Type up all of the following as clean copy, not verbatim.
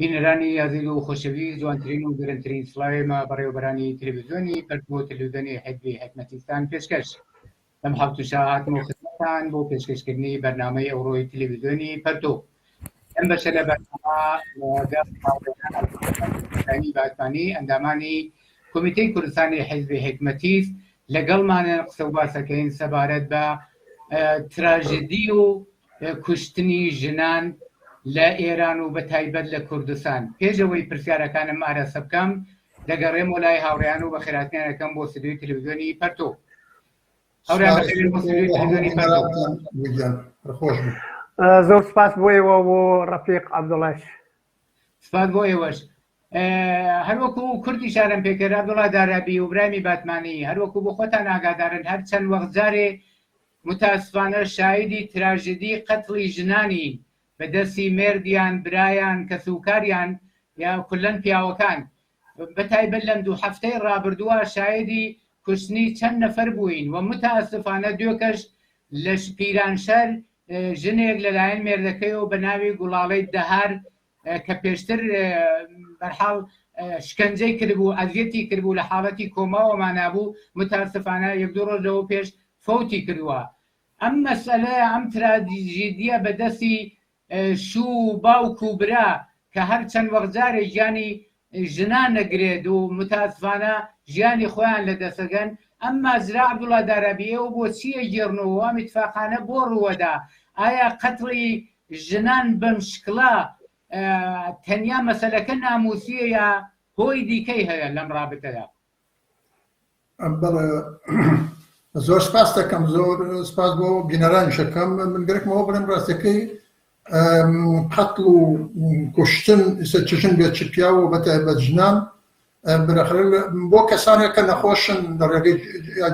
بینەرانی عەزیز و خۆشەویست، جوانترین و گەرمترین سڵاوێمە بەڕێوەبەرانی تەلەڤیزیۆنی پەرتووە تەلەڤیزیۆنی حیزبی حکمەتیستان پێشکەش. لەم هەفتوشە هاتمەوە خزمەتتان بۆ پێشکەشکردنی بەرنامەی ئەوڕۆی تەلەڤیزیۆنی پەرتوو. ئەم بەشە لە بەرنامە لەگەڵ باتمانی ئەندامانی کۆمیتەی کوردستانی حیزبی حکمەتیست لەگەڵمانە قسە و باسەکەین سەبارەت بە تراژدی و کوشتنی ژنان لە ئێران و بە تایبەت لە کوردستان. پێشەوەی پرسیارەکانم ئارەسە بکەم دەگەڕێمەوە لای هاوڕێیان و بە خێراتیانەکەم بۆ ستودیۆی تەلەڤیزیۆنی پەرتوو. هاوڕێیان بەخێرن بۆ ستودیۆی تەلەڤیزیۆنی پەرتوو. زۆر سپاس بۆ ئێوە بۆ ڕەفیق عەبدوڵڵاش. سپاس بۆ ئێوەش. هەروەکو کوردی شارم پێکرد عەبدوڵڵا دارابی و برامی باتمانی هەروەکو بۆ خۆتان ئاگادارن هەر چەند وەخت جارێ متاسفانە شایدی تراژدی قەتڵی ژنانی بەدەستی مێردیان برایان کەسوکاریان یا کولەن پیاوەکان بە تایبەت لەم دوو هەفتەی ڕابردووە شایدی کوشتنی چەند نەفەر بووین و متاسفانە دوێکەش لە پیرانشار ژنێک لەلایەن مێردەکەیەوە بە ناوی گوڵاڵەی دەهار کە پێشتر بەرحاڵ شکنجەی کردبوو ئەزیەتی کردبوو لە حاڵەتی کۆماوەمان بوو متاسفانە یەک دوو ڕۆژ لەوە پێش فەوتی کردووە. ئەم مەسەلە ئەم تراژیدیە بەدەستی شوو باوک و برا کە هەر چەند وەخت جارێ ژیانی ژنان نەگرێت و متاسفانە ژیانی خۆیان لەدەستەگەن. ئەمما زرا عەبدوڵڵا دارابی ئێوە بۆ چییە گێڕنەوە ئەم ئیتفاقانە بۆ ڕووەدا؟ ئایا قەتڵی ژنان بەم شکڵە تەنیا مەسەلەکە ناموسیە یا هۆی دیکەی هەیە لەم ڕابردەدا؟ زۆر سپاس دەکەم، زۆر سپاس بۆ بینەرانیشەکەم. من گرێکمەوە بڵێم ڕاستەکەی قەتڵ و کوشتن چژن بێت چ پیاوە بەتایبەت ژنان بەرەخرە بۆ کەسانێک کە نەخۆشن لە ڕێگەی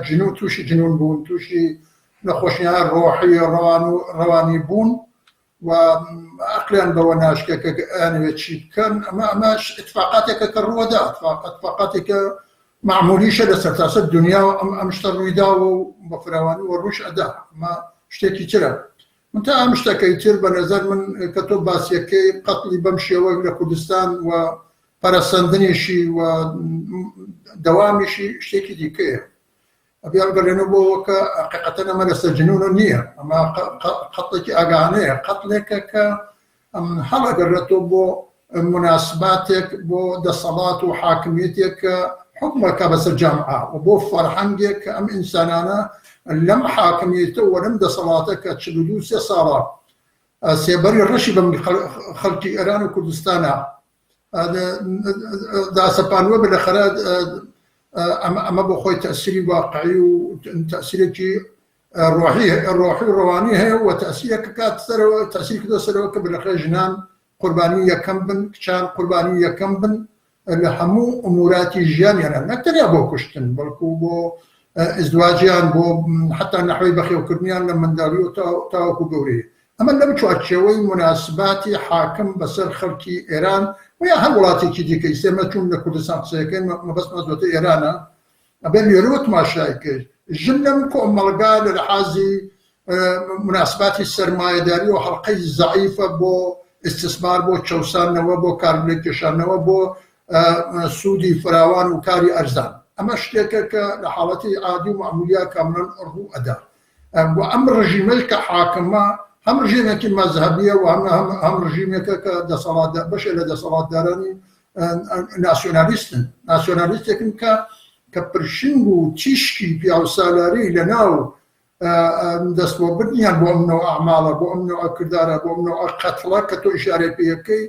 جنون تووشی جنون بوون، تووشی نەخۆشیان ڕۆحی ڕەوانی بوون و عەقلیان بەوە ناشکێکە ئەیانەوێت چی بکەن. ئەمەش اتفاقاتێکە کە ڕووەدا، اتفاقاتێکە معمولیشە لە سەرتاسەر دنیا و ئەم شتە ڕوویداوە و بە فراوانی و ڕوش ئەدا. ئەمە شتێکی ترە. منتها ئەم شتەکەی تر بە نەزەر من کە تۆ باسیەکەی قەتڵی بەم شێوە لە کوردستان و پەرەسەندنیشی و دەوامیشی شتێکی دیکەیە. ئەبێ بگەڕێنەوە بۆەوە کە حەقیقەتەن ئەمە لەسەر جنونە نییە، ئەمە قەتڵێکی ئاگانەیە، قەتڵێکە کە هەڵەگەڕێتەوە بۆ مناسباتێک بۆ دەسەڵات و حاکمیەتێک کە حکمەکە بەسەر جامعە و بۆ فەرهەنگێک کە ئەم ئینسانانە لەم حاکمیەتە و لەم دەسەڵاتە کە 42 ساڵە سێبەری ڕەشی بەم خەڵکی ئێران و کوردستانە داسەپانوە بەلەخەرە ئەمە بۆ خۆی تەسیری واقعی و تەسیرێکی ڕۆحی و ڕەوانی هەیە و تەسیرێکە کات سەرەوە تەسیر کردۆ سەرەوە کە بەلەخەرە ژنان قوربانی یەکەم بن، کچان قوربانی یەکەم بن لە هەموو ئوموراتی ژیانیانە، نەکتەنیا بۆ کوشتن بەڵکو بۆ ئزدواجیان، بۆ حتا نەحوەی بەخێوکردنیان لە منداڵی و تاوەکو گەورەیە. ئەمە لەم چوارچێوەی مناسباتی حاکم بەسەر خەڵکی ئێران و یا هەر وڵاتێکی دیکەی سێمە چون لە کوردستان قسەیەکەین مەبەستمە زۆرتە ئێرانە ئەبێ لێرەوە تماشای کرد. ژن لەم کۆمەڵگا لە لەحازی مناسباتی سەرمایەداری و هەڵقەی زەعیفە بۆ ئیستثمار، بۆ چەوسانەوە، بۆ کارلێک کێشانەوە، بۆ سوودی فراوان و کاری ئەرزان. ئەمە شتێکە کە لە حاڵەتی عادی و معمولیا کاملەن ڕوو ئەدا. و ئەم ڕژیمەی کە حاکمە هەم ڕژیمێکی مەزهەبیە و هەم ڕژیمێکە کە بەشێ لە دەسەڵاتدارانی ناسیۆنالیستن، ناسیۆنالیستێکن کە پرشنگ و تیشکی پیاوسالاری لە ناو دەستوەبردنیان بۆ ئەم نەوە ئەعماڵە، بۆ ئەم نەوە کردارە، بۆ ئەم نەوە قەتڵە کە تۆ ئیشارەی پێیەکەی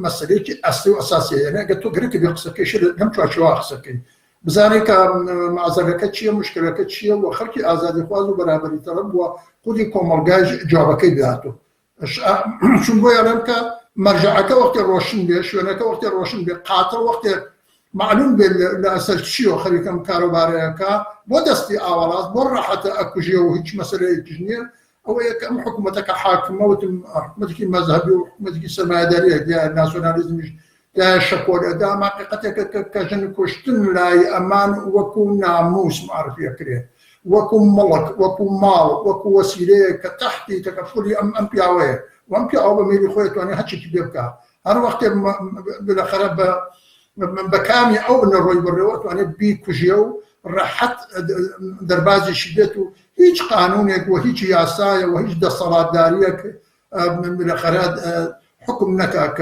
مەسەلەیەکی ئەسڵی و ئەساسیە. یعنی ئەگەر تۆ گرێکی بێ قسەکەیش لەم چوارچێوە قسەکەی بزانێت کە مەعزەرەکە چییە، مشکلەکە چییە و خەڵکی ئازادیخواز و بەرابەری تەڵەب بووە خودی کۆمەڵگای جوابەکەی بداتۆ. چون بۆ یاڵێم کە مەرجەعەکە وەختی ڕۆشن بێ، شوێنەکە وەختی ڕۆشن بێ، قاتڵ وەختی معلوم بێ لە ئەسەر چییە خەریکەم کاروبارەیەکە بۆ دەستی ئاوەڵات بۆ ڕاحەتە ئەکوژێ و هیچ مەسەلەیەکیش نییە. ئەوە یەکەم حکوومەتەکە حاکمەوتم حکوومەتێکی مەزهەبی و حکوومەتێکی سەرمایەداریە یا ناسیۆنالیزمیش یا شەکۆلەدا ماقیقەتێکە کە ژن کوشتن لای ئەمان وەکو ناموس معرفیەکرێت، وەکو مڵک، وەکو ماڵ، وەکو وەسیلەیە کە تەحتی تەکەفلی ئەم پیاوەیە و ئەم پیاوە بە مێری خۆی توانێت هەرچێکی پێ بکات، هر وقت بالاخره بكامي او ان الروي بالروات وانا بيكوجيو راحت دربازي شدته هيج قانونك وهيج ياسايا وهيج دصلات داريك بالاخره حكم نكا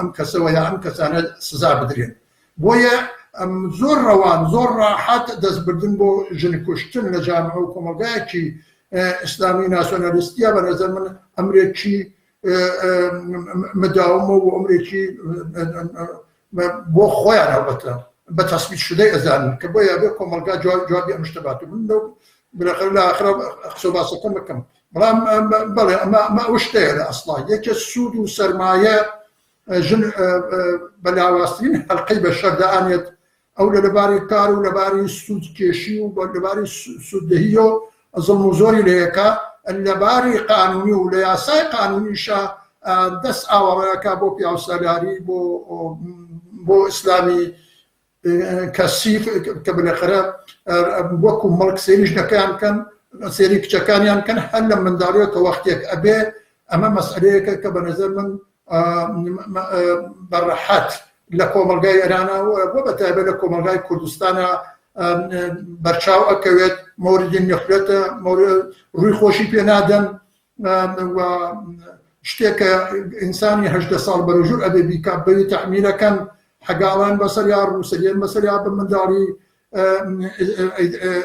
ام كسويا ام كسانه سزا بدرين بويا زور روان زور راحت دز بردن بو جنكوشتن لجامعه وكومالغاكي اسلامي ناسيوناليستيا بنظر من امريكي مداومه وامريكي بو خويا البته بتصميت شدي اذان كبويا بكم القى جوابي مشتبهات منه بالاخر الاخر خصوصا كم بلا ما وشتي اصلا يك السود وسرمايه جن بلاواسين القيبه الشردانيه او لباري كار ولباري السود كيشي ولباري السود هيو ظلم زوري ليكا اللباري قانوني ولا ساي قانوني شا دس اور كابو بياو سالاري بو اسلامي كثيف قبل اخره وكو ملك سيريج كان سيري كان هل من داريته وقتك ابي اما مساله كبنظر من برحات لكم الجاي ايرانا وبتابع لكم الجاي كردستان برشاو اكويت مورد النخلة مورد روي خوشي بينادم و اشتكى انساني 8 سال برجول ابي بيكابي تحميله كان حقالان بسريار وسريان بسريار بمنداري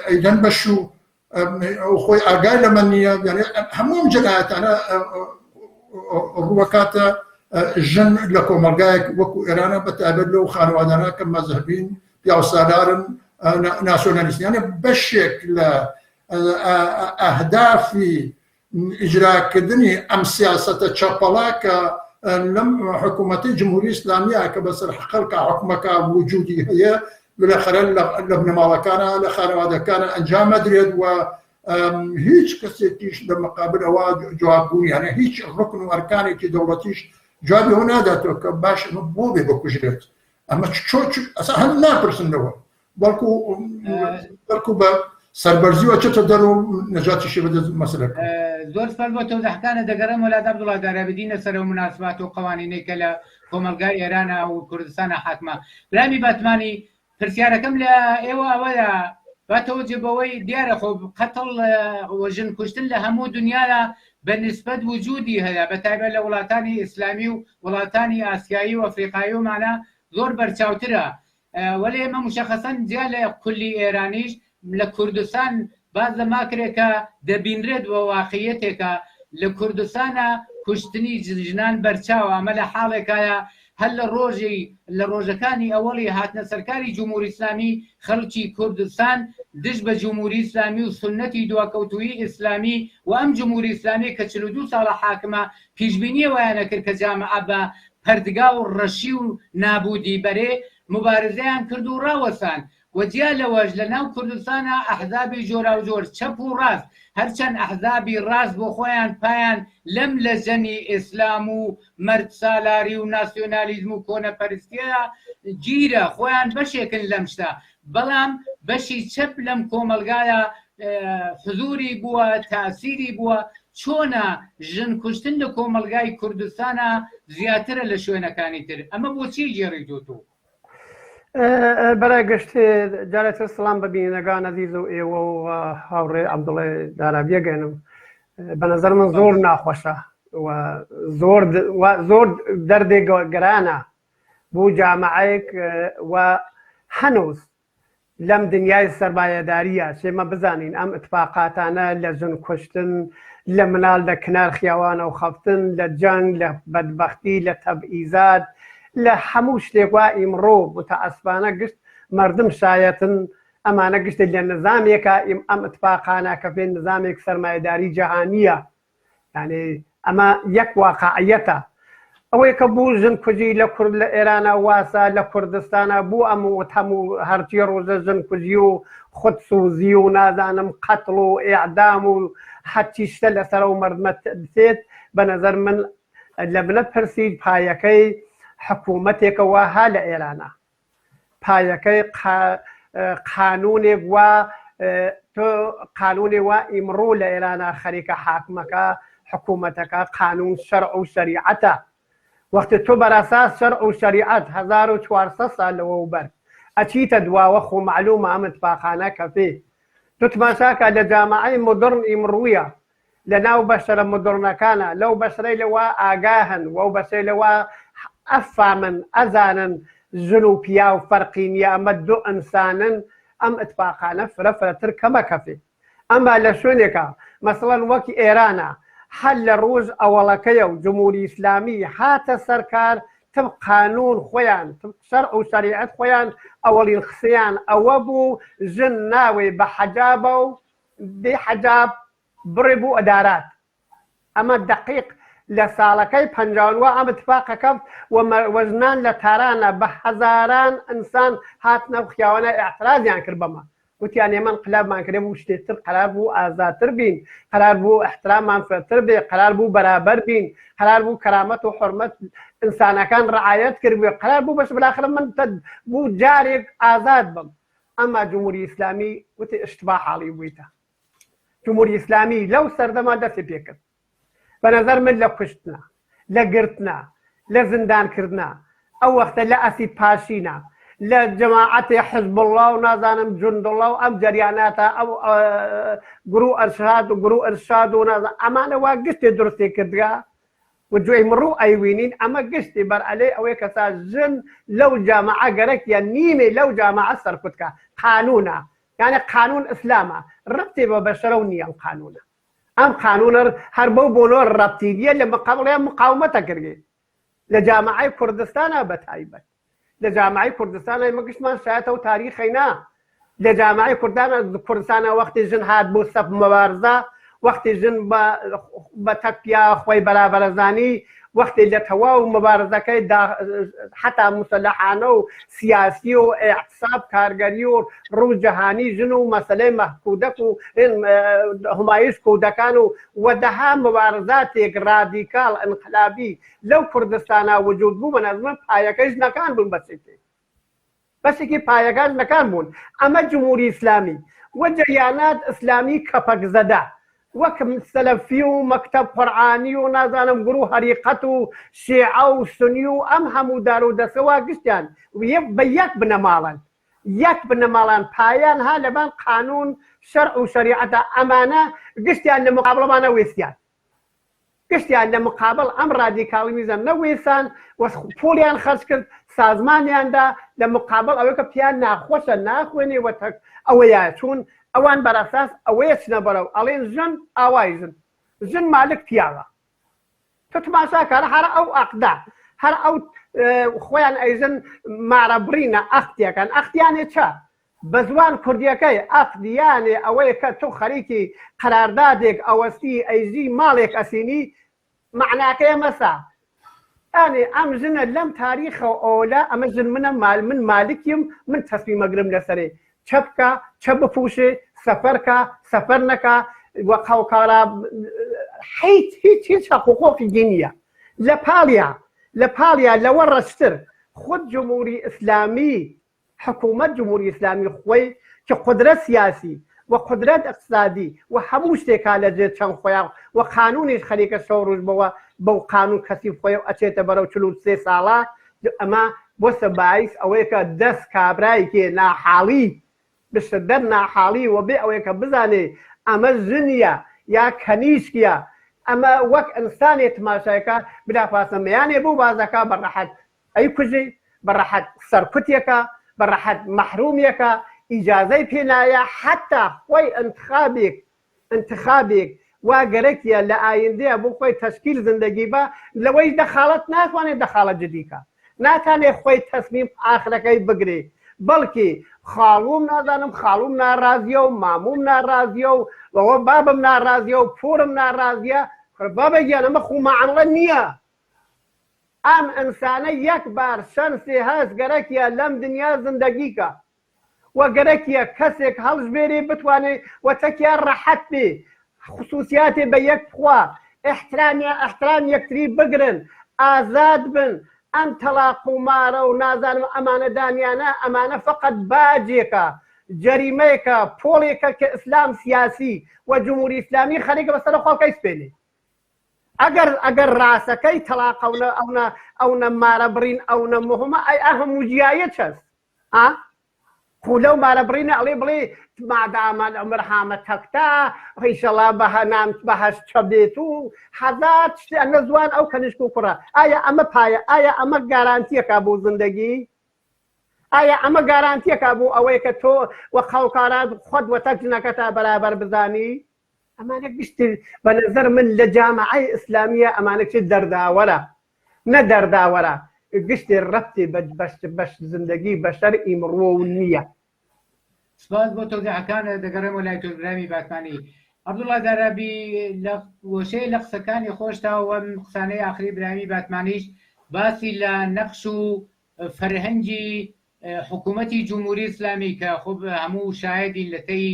ايدن بشو اخوي اقاي لمنيه يعني همهم جنايات انا الروكات الجن لكم الجاي وكو ايرانا بتقابل له خانوادنا كما ذهبين بياو سالارن ناسيوناليست يعني بالشكل اهدافي اجراء كدني ام سياسه تشابلاك لم حكومه الجمهوريه الاسلاميه كبس حقلك حكمك وجودي هي بالاخر لبن مالكانا لخانواده كان انجام مدريد و هيج كسيتيش لما قابل اواد جوابوني يعني هيج الركن واركاني كي دولتيش جوابي هنا داتو باش مبوبي بكجريت اما تشوش هل لا برسن بلكو سربرزي وچه درو نجات شي بده مساله زور سپاس بۆ تۆزەحەکانە دەگەڕێم وەلات عەبدوڵڵا دارابێدینە سەر مناسبات و قوانینەی کە لە کۆمەلگای ئێرانە و کوردستانە حاکمە. برامی باتمانی پرسیارەکەم لە ئێوە ئەوەیە باتەوە جێبەوەی دیارە خۆ قەتڵ وەژن کوشتن لە هەموو دنیاە بەنسبەت وجودی هەیە بەتایبەت لە وڵاتانی ئیسلامی و وڵاتانی ئاسیایی و ئەفریقایی و مانە زۆر بەرچاوترە وەلێ ئێمە مشەخەسەن جیا لە کولی ئێرانیش لە کوردستان باز لە ماکرێکە دەبینرێت بە واقعیەتێکە لە کوردستانە کوشتنی ژنان بەرچاوە ئەمە لە حاڵێکایە هەر لە ڕۆژەکانی ئەوەڵی هاتنە سەرکاری جمهوری ئیسلامی خەڵکی کوردستان دژ بە جمهوری ئیسلامی و سنەتی دواکەوتووی ئیسلامی و ئەم جمهوری ئیسلامی کە 42 ساڵە حاکمە پیشبینیەوەیانە کرد کە جامعە بە پەردگا و ڕەشی و نابودی بەرێ مبارزەیان کرد و ڕاوەسان وجیا لەوەش لە ناو کوردستانە ئەحزابی جۆرا و جۆر چەپ و ڕاست هەرچەند ئەحزابی ڕاست بۆ خۆیان پایان لەم لە ژەنی ئیسلام و مەرد سالاری و ناسیۆنالیزم و کۆنەپەرستیە گیرە خۆیان بەشێکن لەم شتە بەڵام بەشی چەپ لەم کۆمەلگایە حزوری بووە تاسیری بووە چۆنە ژن کوشتن لە کۆمەلگای کوردستانە زیاترە لە شوێنەکانی تر ئەمە بۆچی گێڕی دوتو برای گشتی جالت سلام ببینندگان عزیز و ئێوە و هاوڕێ عەبدوڵڵای دارابیە گەێنم بە نەزەر من زۆر ناخۆشە و زۆر دەردێک گەرانە بۆ جامعەیەک و هەنووز لەم دنیای سەرمایەداریە شێمە بزانین ئەم اتفاقاتانە لە ژن کوشتن لە مناڵ لە کنار خیاوانە و خەفتن لە جەنگ لە بەدبەختی لە تەبعیزات لە هەموو شتێک وا ئیمڕۆ متەئەسفانە گشت مردم شایەتن ئەمانە گشتە لە نظامێکە ئەم اتفاقانە کە پێ نظامێک سەرمایەداری جەهانیە یعنی ئەمە یەک واقعیەتە ئەوەی کە بوو ژن کوژی لە کورد لە ئێرانە واسە لە کوردستانە بوو ئەموت هەموو هەرچی ڕۆژە ژن کوژی و خودسوزی و نازانم قەتڵ و ئیعدام و هەرچی شتە لەسەر و مردمە دێت بە نەزەر من لە منە پرسید پایەکەی حکوومەتێکەوە ها لە ئێرانە پایەکەی قانونێک وە قانونێ وە ئیمڕۆ لە ئێرانە خەریکە حاکمەکە حکوومەتەکە قانون شەرع و شەریعەتە وەختی تۆ بەراساس شەرع و شەریعەت 1400 ساڵ لەوەوبەر ئەچیتە دواوە خۆ معلومە ئەم اتفاقانە کەفێ تۆ تماشاکە لە جامعەی مۆدرن ئیمڕوویە لە ناو بەشەرە مۆدرنەکانە لەو بەشرەی لەوە ئاگاهن وەو بەشەی لەوە ئەفامن ئەزانن ژن و پیا و فەرقی نیە ئەمە دوو ئینسانن ئەم اتفاقانە فرەتر کەمە کەفێ ئەمە لە شوێنێکە مەسەڵەن وەکی ئێرانە هەر لە ڕۆژ ئەوەڵەکەیە و جمهوری ئیسلامی هاتە سەرکار تم قانون خۆیان شەرع و شەریعەت خۆیان ئەوەڵین قسەیان ئەوە بوو ژن ناوێ بە حەجابە و بێ حەجاب بڕێ بوو ئەدارات ئەمە دقیق لە ساڵەکەی 50 ئەم اتفاقە کەوت وەژنان لە تارانە بە هەزاران ئینسان هاتنە خیاوانە ئاعترازیان کرد بەمە وتیان ئێمە انقلابمان کرێ بوو شتێتر قرار بوو ئازادتر بین قرار بوو احتراممان فرەتر بێ قرار بوو بەرابەر بین قرار بوو کەرامەت و حورمەت ئینسانەکان ڕعایەت کرد بووێ قرار بوو بەش بلاخرە من بوو جارێک ئازاد بم ئەمما جمهوری ئیسلامی وتی اشتباه حاڵی بوویتە جمهوری ئیسلامی لەو سەردەما دەستی پێکرد بەنەزەر من لە کوشتنە لە گرتنە لە زیندانکردنە ئەو وەختە لە ئەسید پاشینە لە جەماعەتی حزب الله و نازانم جوندڵە و ئەم جەریاناتە ئەو گرو ئەرشاد و گرو ئەرشاد و نازان ئەمانە وا گشتێ درستی کردگا و گوێی مڕوو ئەیوینین ئەمە گشتی بەرعەلێ ئەوەی کەسا ژن لەو جامعە گەرەکیان نیمێ لەو جامعە سەرکوتکە قانونە یعنی قانون ئیسلامە ڕەبتێ بە بەشەرە و نییە قانونە ئەم قانونە هەر بەو بۆنۆ ڕەبتیدیە لە مقابڵیان مقاومەتە کردێ لە جامعەی کوردستانە بە تایبەت لە جامعەی کوردستانە مەگشتمان شایەتە و تاریخینا لە جامعەی کوردستانە وەختی ژن هات بۆ سەف مەبارزە وەختی ژن بە تەکیا خۆی بەرابەرەزانی وەختی لە تەواو مەبارزەکەی حتا مسلحانە و سیاسی و اعتصاب کارگەری و ڕووجەهانی ژن و مەسەلەی مەحکودەک و هەمایش کودەکان و وەدەها مەبارزاتێک ڕادیکاڵ ئینقلابی لەو کوردستانە وجود بوو بەنەزمە پایەکەی ژنەکان بوون بەشێکی پایەکان ژنەکان بوون ئەمە جمهوری ئیسلامی وە جەریانات ئیسلامی کەپەک زەدە وەک سەلەفی و مەکتەب قورعانی و نازانم گروو هەریقەت و شیعە و سنی و ئەم هەموو دار و دەسەوا گشتیان بە یەک بنەماڵان پایان ها لەبان قانون شەرع و شەریعەتە ئەمانە گشتیان لە مقابڵەمانە وێستیان گشتیان لە مقابل ئەم ڕادیکاڵیمیزم نەوێسان پۆلیان خەرج کرد سازمانیاندا لە مقابل ئەوەی کە پیان ناخۆشە ناخوێنێ وەتەک ئەوەیە چون ئەوان بەرەساس ئەوەیە چنە بەرەو ئەڵێن ژن ئاوای ژن مالک پیاوە تۆ تماشاکە هەر ئەو ئەقدا هەر ئەو خۆیان ئەیژن مارەبرینە ئەختیەکەن ئەختیانێ چە بە زوان کوردیەکەی ئەقدیانێ ئەوەیە کە تۆ خەریکی قەراردادێک ئەوەستی ئەیزی ماڵێک ئەسینی معناکەیە مەسا ئەنێ ئەم ژنە لەم تاریخە ئەولا ئەمە ژن منە من مالکیم من تەسمیمەگرم لەسەرێ چە بکە چە بپوشێ سەفەرکە سەفەر نەکە وە قەوقارا هیچ حقوقی دینیە لە پاڵیا لەوە ڕەشتر خود جمهوری ئیسلامی حکوومەت جمهوری ئیسلامی خۆی کە قدرەت سیاسی و قدرەت اقتصادی و هەموو شتێکا لە جێ چەند خۆیان و قانونیش خەریکە شەو ڕۆژ بەوە بەو قانون کەسی خۆی و ئەچێتە بەرەو 43 ساڵە ئەمە بۆ سەبایس ئەوەیە کە دەست کابرایەکێ ناحاڵی بشدەر ناحاڵی و بێ ئەوەیە کە بزانێ ئەمە ژنیە یا کەنیشکیە ئەمە وەک ئینسانێ تماشایەکە بلافاسەمەیانێ بوو بازەکە بەڕەحەت ئەی کوژی بەڕەحەت سەرکوتیەکە بەڕەحەت مەحرومیەکە ئیجازەی پێنایە حتا خۆی انتخابێک وا گەرەکیە لە ئایندەیە بۆ خۆی تەشکیل زندگی بە لەوەی دەخاڵەت ناتوانێت دەخاڵەت جدیکە ناتانێت خۆی تەسمیم ئاخرەکەی بگرێ بەڵکی خاڵوم نازانم خاڵوم ناڕازیە و ماموم ناڕازیە و بەوە بابم ناڕازیە و پۆرم ناڕازیە بابەگیان ئەمە خومەعەڵە نییە ئەم ئینسانە یەک بار شەنسێ هەست گەرەکیە لەم دنیا زندگیکە وە گەرەکیە کەسێک هەڵژبێرێ بتوانێت وەتەکیان ڕەحەت بێ خصوصیاتێ بە یەک بخوا ئەحترام یەکتری بگرن ئازاد بن ئەم تەلاق و مارە و نازانم ئەمانە دانیانە ئەمانە فقط باجێکە جەریمەیەکە پۆڵێکە کە ئیسلام سیاسی و جمهوری ئیسلامی خەریکە بەسەر خەڵکەی سپێنێ ئەگەر ڕاستەکەی تەلاقە ئەو نەمارە برین ئەو نەمهمە ئەی ئەهم وجیایە چەست خولە و مارە برینە ئەڵێ بڵێ مادامان ئەمر هامە تەکتا ڕیشەڵا بەهەنام بەهەش چەبێت و حەزات ئەنە زوان ئەو کەنیشک و کوڕە ئایا ئەمە پایە ئایا ئەمە گارانتیەکە بۆ زندگی ئایا ئەمە گارانتیەکە بۆ ئەوەی کە تۆ وە خەڵکارات خۆت وەتە جنەکە تا بەرابەر بزانی ئەمانە گشتی بە نەزەر من لە جامعەی ئیسلامیە ئەمانە چی دەرداوەرە نە دەرداوەرە گشتی ڕەتی بەش زندگی بە شەرعی مرۆ نییە. سپاس بۆ تۆزیحەکانە دەگەڕێمەوە لای تۆزراوی باتمانی. عەبدوڵڵا دارابی لە وەشەی لە قسەکانی خۆشتاوە وەم قسانەی ئاخری برامی باتمانیش باسی لە نەقش و فەرهەنگی حکوومەتی جمهوری ئیسلامی کە خۆ هەموو شایدین لە تەی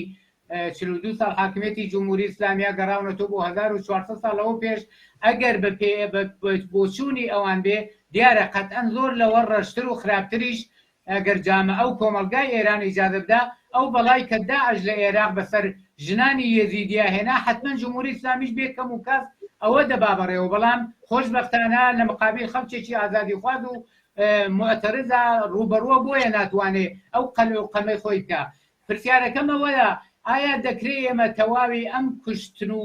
42 ساڵ حاکمیەتی جمهوری ئیسلامیە گەڕاونەتەوە بۆ 1400 ساڵەوە پێش ئەگەر بۆچوونی ئەوان بێ دیارە قەتئەن زۆر لەوە ڕەشتر و خراپتریش ئەگەر جامعە ئەو کۆمەلگای ئێران ئیجازە بدا ئەو بەڵای کە داعش لە عێراق بەسەر ژنانی یەزیدیە هێنا حتمەن جمهوری ئیسلامیش بێ کەم و کەس ئەوە دەبا بەڕێوە بەڵام خۆشبەختانە لە مقابل خەڵکێکی ئازادی خواد و معتەرزە ڕوبەڕوە بۆیە ناتوانێ ئەو قەمەی خۆی بکە. پرسیارەکەم ئەوەیە ئایا دەکرێت ئێمە تەواوی ئەم کوشتن و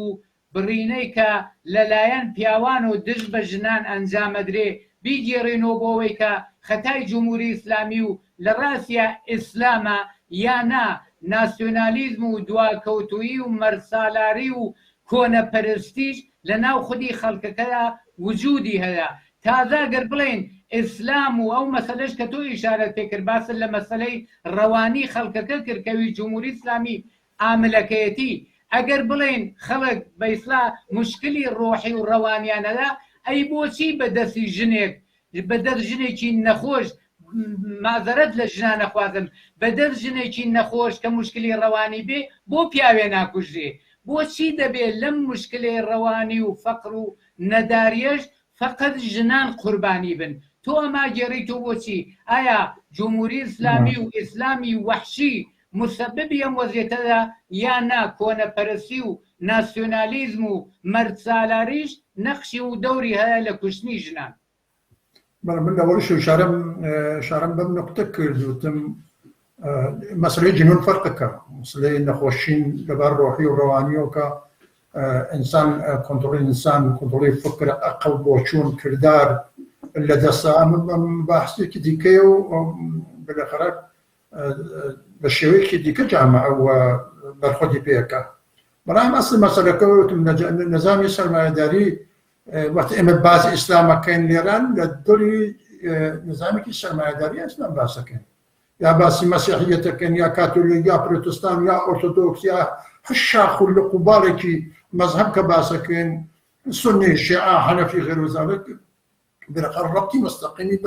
بڕینەی کە لەلایەن پیاوان و دژ بە ژنان ئەنجامەدرێ بیگێڕێنەوە بۆەوەی کە خەتای جمهوری ئیسلامی و لە ڕاستە ئیسلامە یانا ناسیۆنالیزم و دواکەوتویی و مەرسالاری و کۆنەپەرستیش لە ناو خودی خەڵکەکەدا وجودی هەیە. تازە گەر بڵێن ئیسلام و ئەو مەسەلەش کە تۆ ئیشارەت پێکرد باسن لە مەسەلەی ڕەوانی خەڵکەکە کردکەوی جمهوری ئیسلامی ئاملەکەیەتی ئەگەر بڵێن خەڵک بە ئیسلا مشکلی ڕۆحی و ڕەوانیانەدا ئەی بۆچی بەدەستی ژنێک بەدەست ژنێکی نەخۆش مازەرەت لە ژنان نەخوازم بەدەست ژنێکی نەخۆش کە مشکلی ڕەوانی بێ بۆ پیاوێ ناکوژێ بۆچی دەبێت لەم مشکلی ڕەوانی و فەقر و نەداریەش فقط ژنان قوربانی بن تۆ ئەما گێڕی تۆ بۆچی ئایا جمهوری ئیسلامی و ئیسلامی وەحشی مسببی ئەم وەزیەتەدا یانا کۆنەپەرستی و ناسیۆنالیزم و مەردسالاریش نەخشی و دەوری هەیە لە کوشتنی ژنان. من لەوەش شارەم بەم نقطە کردوتم مەسلەی جنون فەرقەکە مەسلەی نەخۆشین لەبەر ڕۆحی و ڕەوانیەوە ئینسان کۆنتڕۆلی ئینسان کۆنتڕۆلی فکر ئەقڵ بۆچوون کردار لە دەستا بەحسێکی دیکەیە و بەلەخەرە بە شێوەیەکی دیکە جامعە بەرخۆدی پێەکە. بەڵام ئەسڵ مەسەلەکە وتم نظامی سەرمایەداری وەختی ئێمە باسی ئیسلامەکەین لێران لە دڵی نظامێکی سەرمایەداری ئیسلام باسەکەین یا باسی مەسیحیەتەکەین یا کاتۆلیک یا پرۆتستان یا ئۆرتۆدۆکس یا شاخ و لە قوباڵێکی مەذهب کە باسەکەین سنی شیعە حەنەفی غێر وەزارەت بەرەقەر ڕەبتی مستەقیمی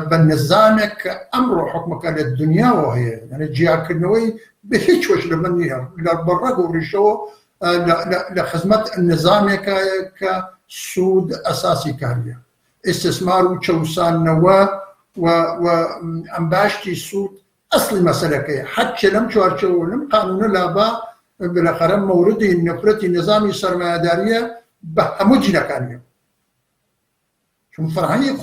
بە نظامێک کە ئەمڕۆ حکومەکە لە دنیاوە هەیە یعنی جیاکردنەوەی بە هیچ وەش لە من نییە لە بەڕێک و ڕیشەوە لە خزمەت نظامێکە کە سوود ئەساسی کاریە ئیستثمار و چەوسانەوە و ئەم باشتی سوود ئەسڵی مەسەلەکەی حەچە لەم چوارچەوە لەم قانونە لابا بالاخره موردی نفرتی نظامی سرمایه‌داریه به همه جنکانیه چون فرهنگی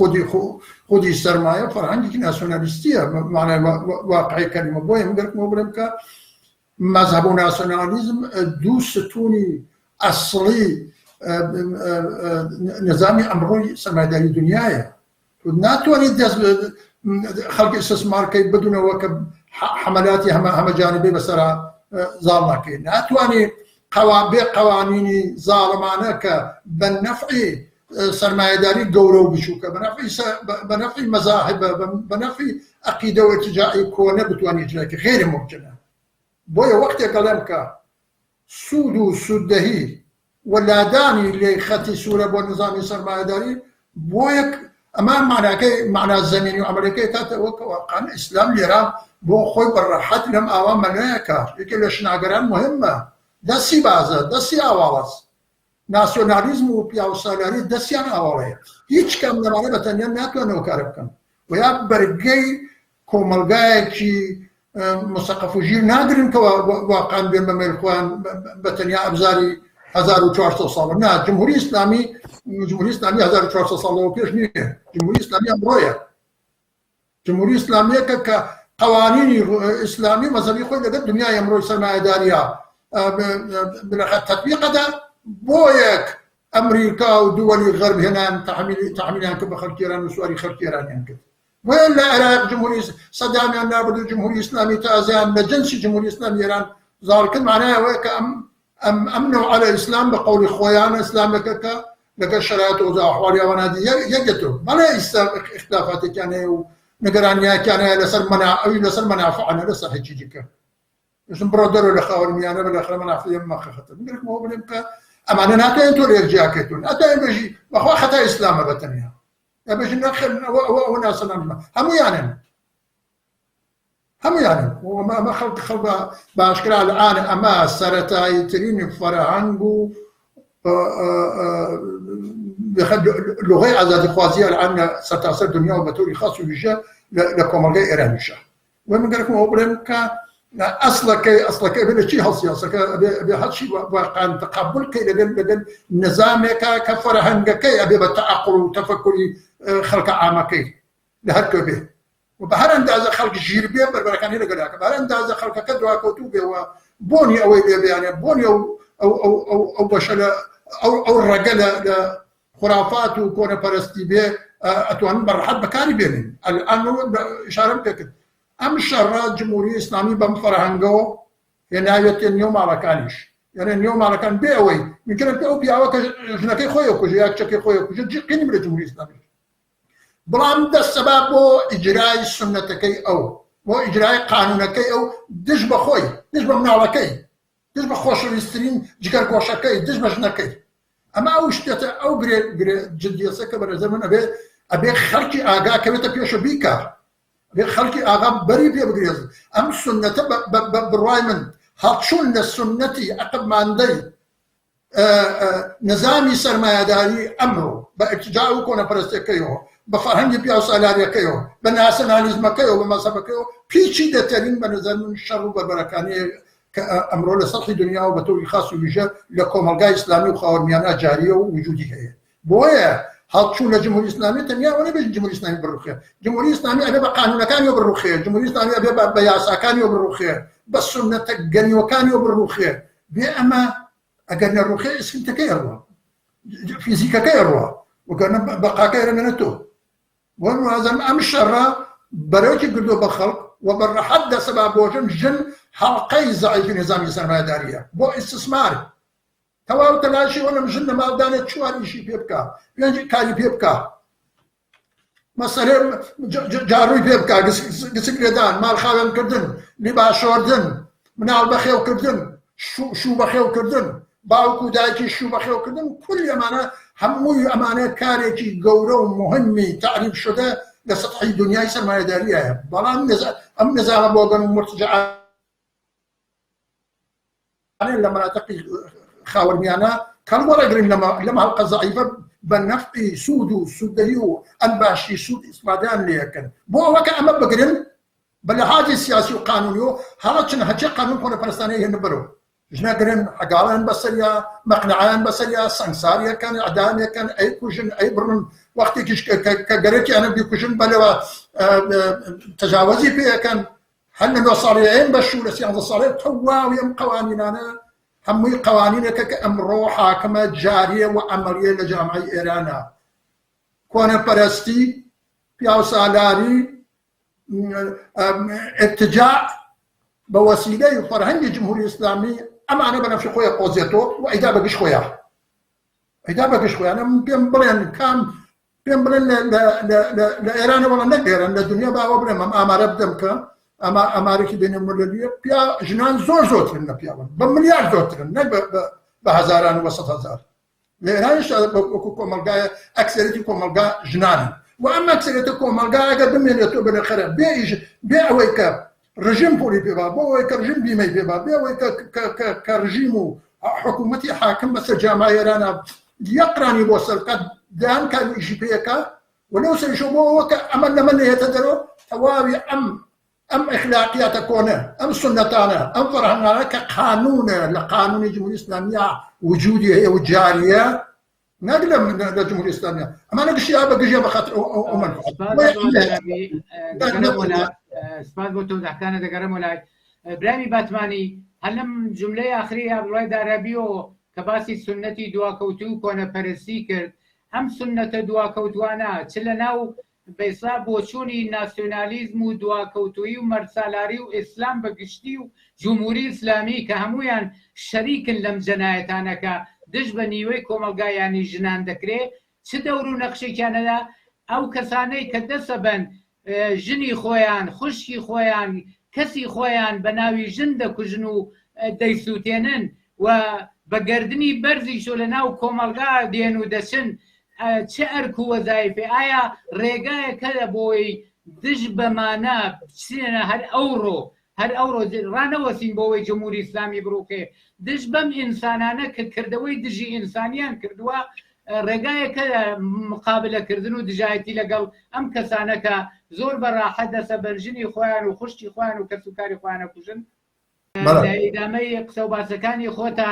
خودی سرمایه فرهنگی که ناسیونالیستیه معنی واقعی کلمه بایم گرک مبرم که مذهب و ناسیونالیسم دو ستونی اصلی نظامی امروی سرمایه‌داری دنیایه ناتوانید دست خلق استثمار که بدون وقت حملاتی همه جانبی بسرا ظالمه ناتواني قوانين ظالمانه ك بنفع سرمایه‌داری گەورە و بچووکە بنفع مذاهب بنفع عقیدە و ارتجاعی کۆنە بتوانێت اجراکە غیر ممکنە بۆیە وەختێک گەڵێم کە سوود و سوددەهی وەلادانی لێ خەتی سوورە بۆ نظامی سەرمایه‌داری بۆیە ئەمە معناکەی معنا زەمینی و عەمەلەکەی کاتەوە کە واقعاً ئیسلام لێرە بۆ خۆی بەڕەحەت لەم ئاوا مەلایەکە یەکێک لە شناگەران مهمە دەستی بازە دەستی ئاواڵەس ناسیۆنالیزم و پیاوسالاری دەستیان ئاواڵەیە هیچ کەم لەمانە بەتەنیا ناتوانەوە کارە بکەن و یا بەرگەی کۆمەلگایەکی مستەقف و ژیر ناگرن کە واقعاً بێن بە مێلخۆیان بەتەنیا ئەبزاری 1400 ساڵ نا جمهوری ئیسلامی 1400 ساڵەوە پێش نییە جمهوری ئیسلامی ئەمڕۆیە جمهوری ئیسلامیەکە کە قوانینی ئیسلامی مەزەبی خۆی لەگەڵ دنیای ئەمڕۆی سەرمایەداریە تطبیقەدا بۆ یەک ئەمریکا و دووەلی غەرب هێنان تەحمیلیان کرد بە خەڵکی ئێران و سواری خەڵکی ئێرانیان کرد وين لا عراق جمهوري صدام نابد الجمهوري الاسلامي تازيان لجنس جمهوري الاسلامي ايران ظهر كل معناها ويك امنوا على الاسلام بقول خويانا اسلامك لك الشرائط وزاحواليا ونادي يجتو ما لا اختلافات كان ونقرانيا كان لسر منع فعنا لسر حجيجك مش برودر ولا خاورني انا بالاخر منع في يما خطر نقول ما هو بنبقى اما انا ناتين تولي رجاكتون اتى بيجي واخو حتى اسلام بتنيا باش ندخل وناس هم يعني وما خلق باشكال الان اما سرتاي ترين فرهنجو لغه ازاد خوازيه الان ستاثر دنيا وبتوري خاص وجه لكم ايرانيشا ومن قالكم اوبرمك اصلك بلا شيء هالسياسه بهذا الشيء واقعا تقبل كي لدن نظامك كفرهنجك ابي بالتعقل وتفكري خلق عامكي لهركو به وبهر اندازه خلق جيربيه بركان هنا قالك بهر اندازه خلق كدوا كتوبه وبوني او يعني بوني او بشلا او الرجل خرافات وكون برستي به اتوان برحد بكاري بيني الان اشاره بك ام شرات جمهوريه اسلامي بمفرهنجو ينايت اليوم على كانش يعني اليوم على كان بيوي يمكن ان تبي او كجنكي خويا كجياك تشكي خويا كجي قيني من الجمهوريه الاسلاميه بلام ده السبب اجراء سنتكي او واجراء قانونكي او دج بخوي دج بمنعلكي دج بخوش السترين جكر كوشكي دج بجنكي اما او اشتتا او غري جديه سكبر زمن ابي خلقي اغا كبت بيشو بيكا ابي خلقي اغا بري بي بغريز ام سنه بالرايمن هاتشون السنتي عقب ما عندي نظامي سرمایه‌داری امره باتجاه كون برستكيو بفرهنگ بياو سالاريكيو بناسيوناليزمكيو بمذهبكيو بيشي دترين بنظر من الشر وبركاني امره لسطح دنيا وبتوي خاص وجه لكم الغاء اسلامي وخاورميانا جاريه ووجودي هي بويا هاتشون الجمهوريه الاسلاميه تنيا ولا بالجمهوريه الاسلاميه بالرخيه الجمهوريه الاسلاميه ابي قانون كان بالرخيه الجمهوريه الاسلاميه ابي بياسا كان بالرخيه بس سنه الجنيو كان بالرخيه بأما أجرنا الرخيه اسمت كيروا فيزيكا كيروا وكان بقى كيرنتو وانو هذا امش شرا بروتي قدو بخلق وبر حد سبب وجن جن حلقي ضعيف نظام السرمایه‌داریه بو استثمار تواو تلاشي وانا مجن ما دانت شو هذا شيء بيبكا يعني كاري بيبكا مثلا جاروي بيبكا قسكردان مال خاوم كردن لبا شوردن من البخيو كردن شو بخيو كردن باوكو دايتي شو بخيو كردن كل امانه هموی امانه کارێکی گەورە و مهمی تعریف شده لسطحی دنیای سرمایه‌داریه بەڵام ئەم نظامە بۆ گەن مرتجعانە لە مناطقی خاوەرمیانە کەڵوەڕەگرن لەم هەڵقە زەعیفە بە نەفعی سوود و سووددەری و ئەنباشی سوود ئیسفادەیان لێ یەکەن بۆ ئەوە کە ئەمە بگرن بە لەحاظی سیاسی و قانونی و هەڵە چن هەچێ قانون خۆنەپەرستانەی هێنە بەرەوە جناقرن حقالان بسريا مقنعان بسريا سنساريا كان اعداميا كان اي كوجن اي برن وقت كقريتي انا بكوجن بلوا تجاوزي فيها كان حنا لو صاريين بشو لسيان صاري تواو يم قوانيننا همي قوانين كامرو حاكمه جاريه وعمليه لجامعه ايران كون برستي بياو سالاري اتجاه بوسيله فرهنگ الجمهوريه الاسلاميه اما انا بنفسي خويا قوزيتو واذا بقيش خويا انا ممكن بلين كان بين بلين لا ايران ولا نقدر ان الدنيا بقى بلين ما ربدمك اما امريكا بين المولديه بيا جنان زوت لنا بيا بمليار زوت لنا بهزاران وسط هزار الايران كوكو ملقا اكثريتي ملقا جنان واما اكثريتي ملقا قدم لي بالاخره بيع ويكاب رجيم بولي بيبا بو كرجيم بيمي بيبا بو كرجيم حكومتي حاكم بس الجامعه ايران يقراني بوصل قد دان كان يجي بيكا ولو سيشوفوا امل من يتدروا توابي ام ام اخلاقيات كونه ام سنتانا ام فرهنا كقانون لقانون الجمهوريه الاسلاميه وجودي هي وجاريه نقلم للجمهوريه الاسلاميه اما نقشي بقى بخاطر سپاس بۆ تۆ دەکانە دەگەڕم وەلای برامی باتمانی هەلم جملەی ئاخری عەبدوڵای دارابیەوە کە باسی سنەتی دواکەوتوو و کۆنەپەرستی کرد ئەم سنەتە دواکەوتوانە چ لە ناو بەیسا بۆچوونی ناسیۆنالیزم و دواکەوتووی و مەرسالاری و ئیسلام بەگشتی و جمهوری ئیسلامی کە هەمویان شەریکن لەم جەنایەتانەکە دژ بە نیوەی کۆمەلگایانی ژنان دەکرێت چ دەور و نەخشێکیانەدا ئەو کەسانەی کە دەسەبەن ژنی خۆیان خوشکی خۆیان کەسی خۆیان بە ناوی ژن دەکوژن و دەیسووتێنن و بەگەردنی بەرزیشۆ لە ناو کۆمەلگا دێن و دەچن چه ئەرک و وەزایفێ ئایا ڕێگایەکە لە بۆی دژ بەمانە بچێنە هەر ئەوڕۆ ڕانەوەسین بۆەوەی جمهوری ئیسلامی بڕووکێ دژ بەم ئینسانانە کە کردەوەی دژی ئینسانیان کردووە ڕێگایەکە لە مقابلەکردن و دژایەتی لەگەڵ ئەم کەسانەکە زۆر بەڕاحەت دەسەبەن ژنی خۆیان و خوشتی خۆیان و کەسوکاری خۆیانە کوژن لە ئیدامەی قسە و باسەکانی خۆتە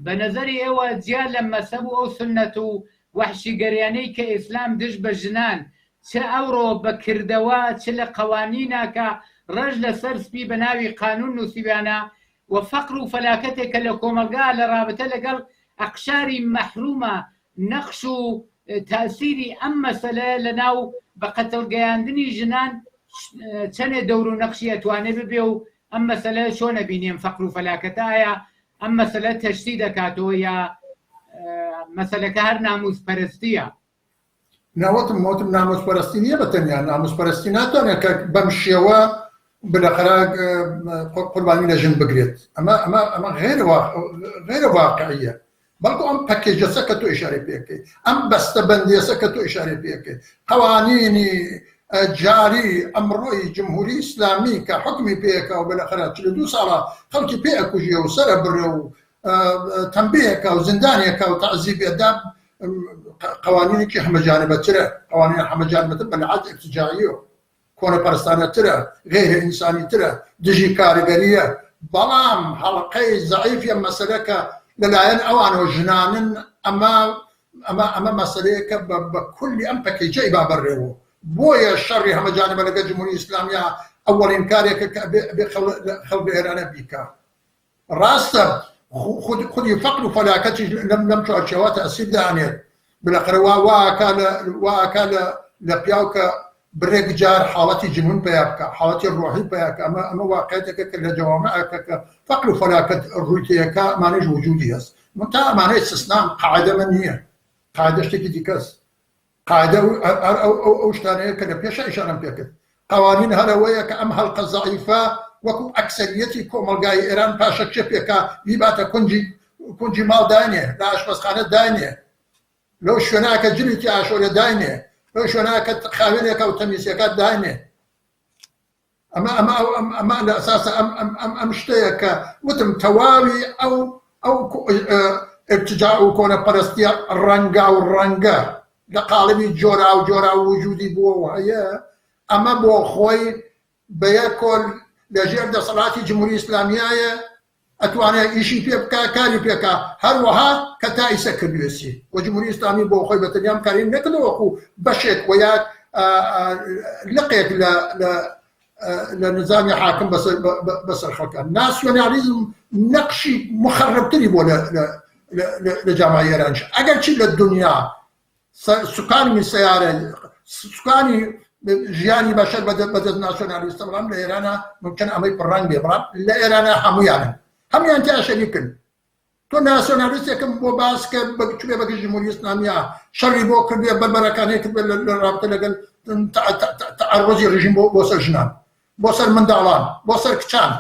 بە نەزەری ئێوە جیان لە مەسەب و ئەو سنەت و وەحشیگەریانەی کە ئیسلام دژ بە ژنان چ ئەوڕۆ بەکردەوە چ لە قەوانینەکە ڕەش لەسەر سپی بە ناوی قانون نووسیبیانە و فەقر و فەلاکەتێکە لە کۆمەلگا لە رابطە لەگەڵ ئەقشاری مەحرومە نەخش و تاسیری ئەم مەسەلە لە ناو بە قەتڵگەیاندنی ژنان چەندێ دەور و نەخشی ئەتوانێت ببێ و ئەم مەسەلە چۆنە بینیم فەقر و فەلاکەتە ئایا ئەم مەسەلە تەشتی دەکاتەوە یا مەسەلەکە هەر ناموسپەرستیە ناوەتم ناموسپەرستی نییە بەتەنیا ناموسپەرستی ناتوانێت کە بەم شێوە بلەخرا قوربانی لە ژن بگرێت ئەمە غێرە واقعیە بەڵکو ئەم پەکێجەسە کە تۆ ئیشارەی پێکەی ئەم بەستە بەندیەسە کە تۆ ئیشارەی پێکەی قەوانینی جاری ئەمڕۆی جمهوری ئیسلامی کە حکمی پێکە و بەلەخرا 42 ساڵە خەڵکی پێ ئەکوژیە و سەرە بڕێ و تەمبیەکە و زیندانێکە و تەعزیبێدا قەوانینێکی هەمەجانبەترە قەوانین هەمەجانبەتر بەلەعات ئیرتجاعیە کۆنەپەرستانەترە غێرە ئینسانیترە دژی کارگەریە بەڵام هەڵقەی زەعیفیە مەسەلەکە لەلایەن ئەوانەوە ژنانن ئەمە مەسەلەیەکە بە کولی ئەم پەکەیجەی بابەڕێەوە بۆیە شەڕی هەمەجانبە لەگەڵ جمهوری ئیسلامیە ئەوەڵین کارێکە کە بێ خەڵک ئێرانە بیکە ڕاستە خودی فەقر و فەلاکەتی لەم چوارچێوە تەئسیر دانێت بلەخرە واکە لە پیاوکە برێک جار حاڵەتی جنون پێیا بکە حاڵەتی ڕۆحی پێیاکە ئەمە واقعیتێکە کە لە جەوامعەکە کە فەقر و فەلاکەت ڕوویتەیەەکە ئەمانەش وجودی هەست تا ئەمانەی استثنان قاعدەمە نییە قاعدە شتێکی دیکەس قاعدە ئەو شتانەیە کە لە پێشە ئیشارەم پێکرد قوانین هەرەوەیە کە ئەم هەڵقە زەعیفە وەکو ئەکسەریەتی کۆمەلگای ئێران پاشە چێ پێکا بیباتە کونجی ماڵ داینێ لە ئاشپەزخانە داینێ لەو شوێناکە جلێکی ئاشۆرە داینێ لەو شوێناکە خاوێنێکە و تەمیزیەکە داینێ ئەمە لە ئەساسە ئەم شتەیە کە وتم تەواوی ئەو ارتجاع و کۆنەپەرستیە ڕەنگا و ڕەنگە لە قاڵبی جۆرا و جۆرا و وجودی بووە هەیە ئەمە بۆ خۆی بە یەک کۆل لەژێر دەسەڵاتی جمهوری ئیسلامیایە ئەتوانێت ئیشی پێ بکە کاری پێکا هەروەها کە تا ئیسە کردوێسی و جمهوری ئیسلامی بۆ خۆی بەتەنیام کاری نەکردەوەکو بەشێک و یاک لقێک لە نظامی حاکم بەسەر خەڵکان ناسیۆنالیزم نەقشی مخەربتری بۆ لە جامای ئێرانش ئەگەر چی لە دنیا سوکانی سیارە سوکانی ژیانی بەشەر بەدەست ناسیۆنالیستە بەڵام لە ئێرانە ممکن ئەمەی پڕنگ بێ بەڵام لە ئێرانە هەمویانن هەمویان تا شەریکن تۆ ناسیۆنالیستێکم بۆ باس کە بچێ بەگەشت جمهوری ئیسلامیە شەڕی بۆ کردێ بەربەرەکانەی کرد لە رابطە لەگەڵ تەعەڕۆزی ڕژیم بۆ سەر ژنان بۆ سەر منداڵان بۆ سەر کچان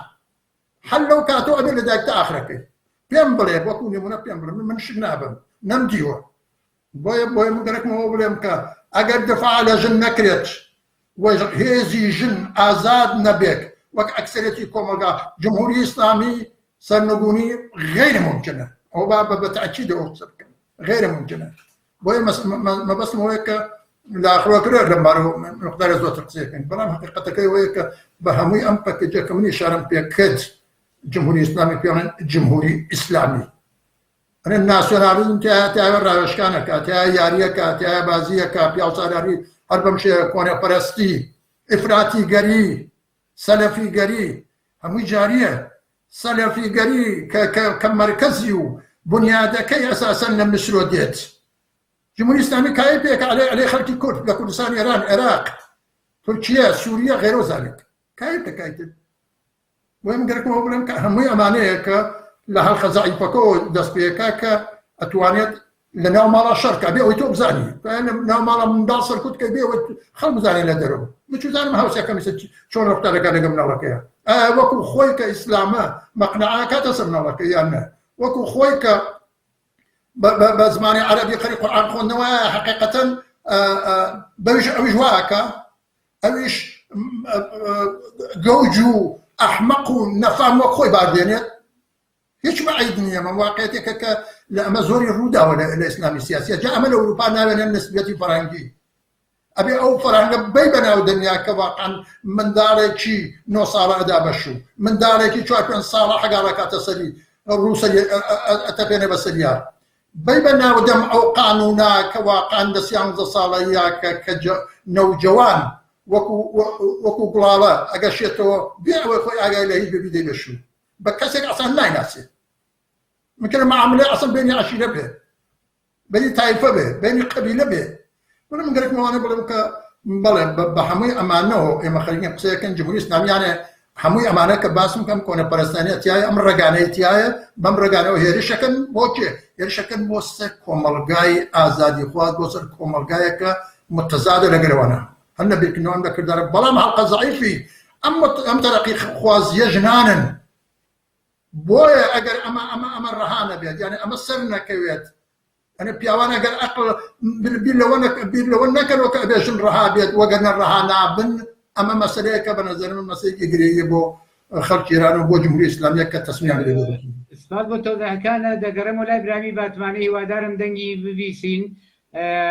هەر لەو کاتۆ ئەبێ لە دایک تا ئاخرەکەی پێم بڵێ وەکو نمونە پێم بڵێ من شک نابم نەمدیوە بۆیە من گەرەکمەوە بڵێم کە ئەگەر دفاع لە ژن نەکرێت هێزی ژن ئازاد نەبێت وەک ئەکسەرەتی کۆمەلگا جمهوری ئیسلامی سەرنگونی غێرە ممکنە ئەو بە تەئکید ئەو قسە بکەن غێرە ممکنە بۆیە مەبەستمەوەیە کە لا أخوة لما مقدار زوت قصيكن بلام حقيقة كي ويك بهمي أم بكجة كمني شارم بيكد جمهوري إسلامي فينا جمهوري إسلامي أنا الناسيوناليزم تاع الراش كانك تاع ياريك تاع بازيك بياو صاري هربم شيء كونه برستي إفراطي جري سلفي جري همي جارية سلفي جري كمركزيو بنيادك أساسا لمسروديت جمهورية إسلامية كايبك عليه خلق الكرد لكردستان إيران العراق تركيا سوريا غير ذلك كايبك وهم قالك ما هو بلهم همي أمانيك لها الخزائي فكو دس بيكاك أتوانيت لنا مالا شركة بيو يتوب زاني فأنا مالا من داصر كنت كبيو خلق زاني لدرو مش زاني ما هو سيكا مثل شون رفتا لك أنا قمنا لك إياه وكو خويك إسلاما مقنعاك تسمنا لك إياه وكو خويك بزماني عربي قري قرآن خونوا حقيقة بويش واكا اويش جوجو احمقو نفهم وخوي بعدين هيش ما عيدني من واقعيتك لامازوري الرودا ولا الاسلامي السياسي جاء عمل اوروبا ناوي النسبة فرنجي ابي او فرنجي بيبنا ودنيا كواقعا من داريكي نو صار ادابشو من داريكي شو اكن صار حقا تسلي الروسي اتبين بسليار بيبنا ودم او قانونا كواقعا دسيان صاليا كنوجوان وكو قلالا اقاشيتو بيع وخوي اقا الهي ببيدي بشو بكسك اصلا لا ناسي ممكن ما عمله اصلا بيني عشيره به بيني طائفه به بيني قبيله به ولا من قالك ما انا بقولك بلا بحمي امانه اما خلينا قصيكن جمهوريه اسلاميه يعني حموي امانه كباسم كم كونه برستانيه تياي امر رغانه تياي بم رغانه هيري شكن موجه هيري شكن موس كوملغاي ازادي خواد بوسر كوملغاي ك متزاد لغروانا هن بيكنو عندك دار بلا ما حلقه ضعيفي ام ترقي خواز يجنانا بويا اجر اما الرهانه بيد يعني اما سرنا كويت انا بيوانا قال اقل بيلوانا كانوا كبيش الرهابيت وقنا الرهانه بن اما مساله كبنظر من مساله يجري يبو خلق ايران وبو جمهوريه اسلاميه كتسميه عليه استاذ بوتوضح كان دقرم ولا ابراهيم باتماني ودارم دنگي بيسين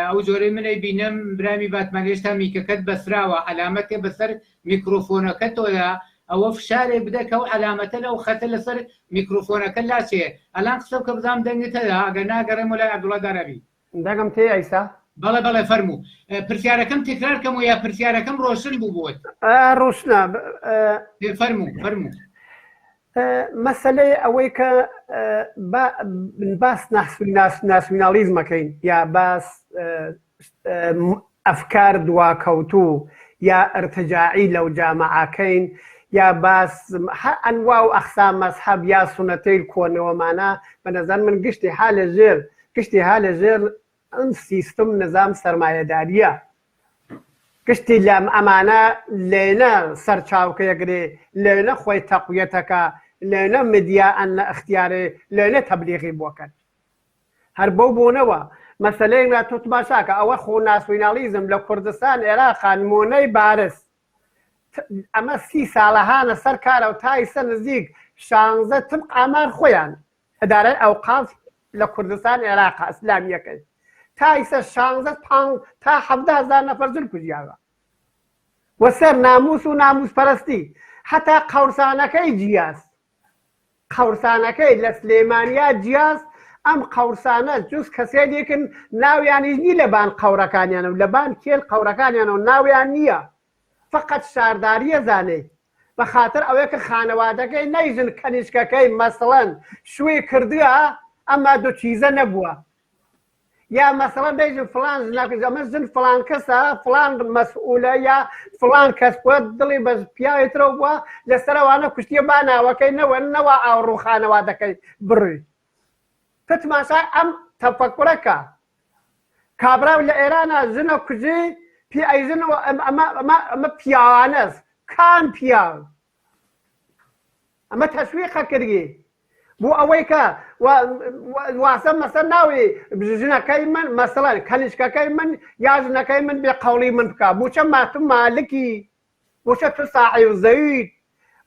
او زوري من بينم ابراهيم باتماني استامي ككد بسراوه علامته بسر ميكروفون كتولا او فشاري بدك او علامته لو ختل صر ميكروفون كلاسي الان قصو كبزام دنگي تلا قنا قرم ولا عبد الله داربي داگم تي عيسى بلا فرمو پرسیارەکەم تکرارکەم و یا پرسیارەکەم ڕۆشن بوو بۆت ڕۆشنە فەرموو مەسەلەی ئەوەی کە باس ناسیۆنالیزمەکەین یا باس ئەفکار دواکەوتوو یا ئەرتجاعی لەو جامەعەکەین یا باس ئەنوا و ئەخسام مەزهەب یا سونەتەی کۆنەوەمانە بەنەزان من گشتی ها لە ژێر ئەم سیستم نظام سەرمایەداریە گشتی لەم ئەمانە لێنە سەرچاوکەیەگرێ لێنە خۆی تەقویەتەکە لێنە مدیا ئەنە اختیارێ لێنە تەبلیغی بۆکەن هەر بەو بوونەوە مەسەلەیە تۆ باشاکە ئەوە خۆ ناسیۆنالیزم لە کوردستان عێراق نمونەی بارز ئەمە 30 ساڵەهانە سەر کارە و تا ئێستا نزیک 16 تبق ئامار خۆیان ئەدارەی ئەوقاف لە کوردستان عێراق ئیسلامیەکەی تا ئێستا 16 تا 17,000 نەفەر جل کوژیاوە وەسەر ناموس و ناموسپەرستی هەتا قەورسانەکەی جیاز قەورسانەکەی لە سلێمانیا جیاز ئەم قەورسانە جوز کەسێکن ناویانیش نی لەبان قەورەکانیانە و لەبان کێل قەورەکانیانە و ناویان نییە فقط شارداریە زانێ بە خاطر ئەوەیە کە خانەوادەکەی نەیژن کەنیشکەکەی مەسەڵەن شوێ کردووە ئەما دوو چیزە نەبووە یا مەسەڵەن دەیژن فلان ژناکە ئەمە ژن فلان کەسە فلان مەسئولە یا فلان کەس بووە دڵی بە پیاوێترەوە بووە لەسەرەوانە کوشتیە با ناوەکەی نەوە ئاوڕوو خانەوادەکەی بڕی تتماشا ئەم تەفەکوڕەکە کابراو لە ئێرانە ژنە کوژی پێ ئەیژنەوە ئەمە پیاوانەس کام پیاو ئەمە تەشویقە کردی بۆ ئەوەی کە واسە مەسەر ناوی ژنەکەی من مەسەڵەن کەنیشکەکەی من یا ژنەکەی من بێ قەوڵی من بکە بۆچە ماتم مالکی بۆچە تو ساحیب زەوید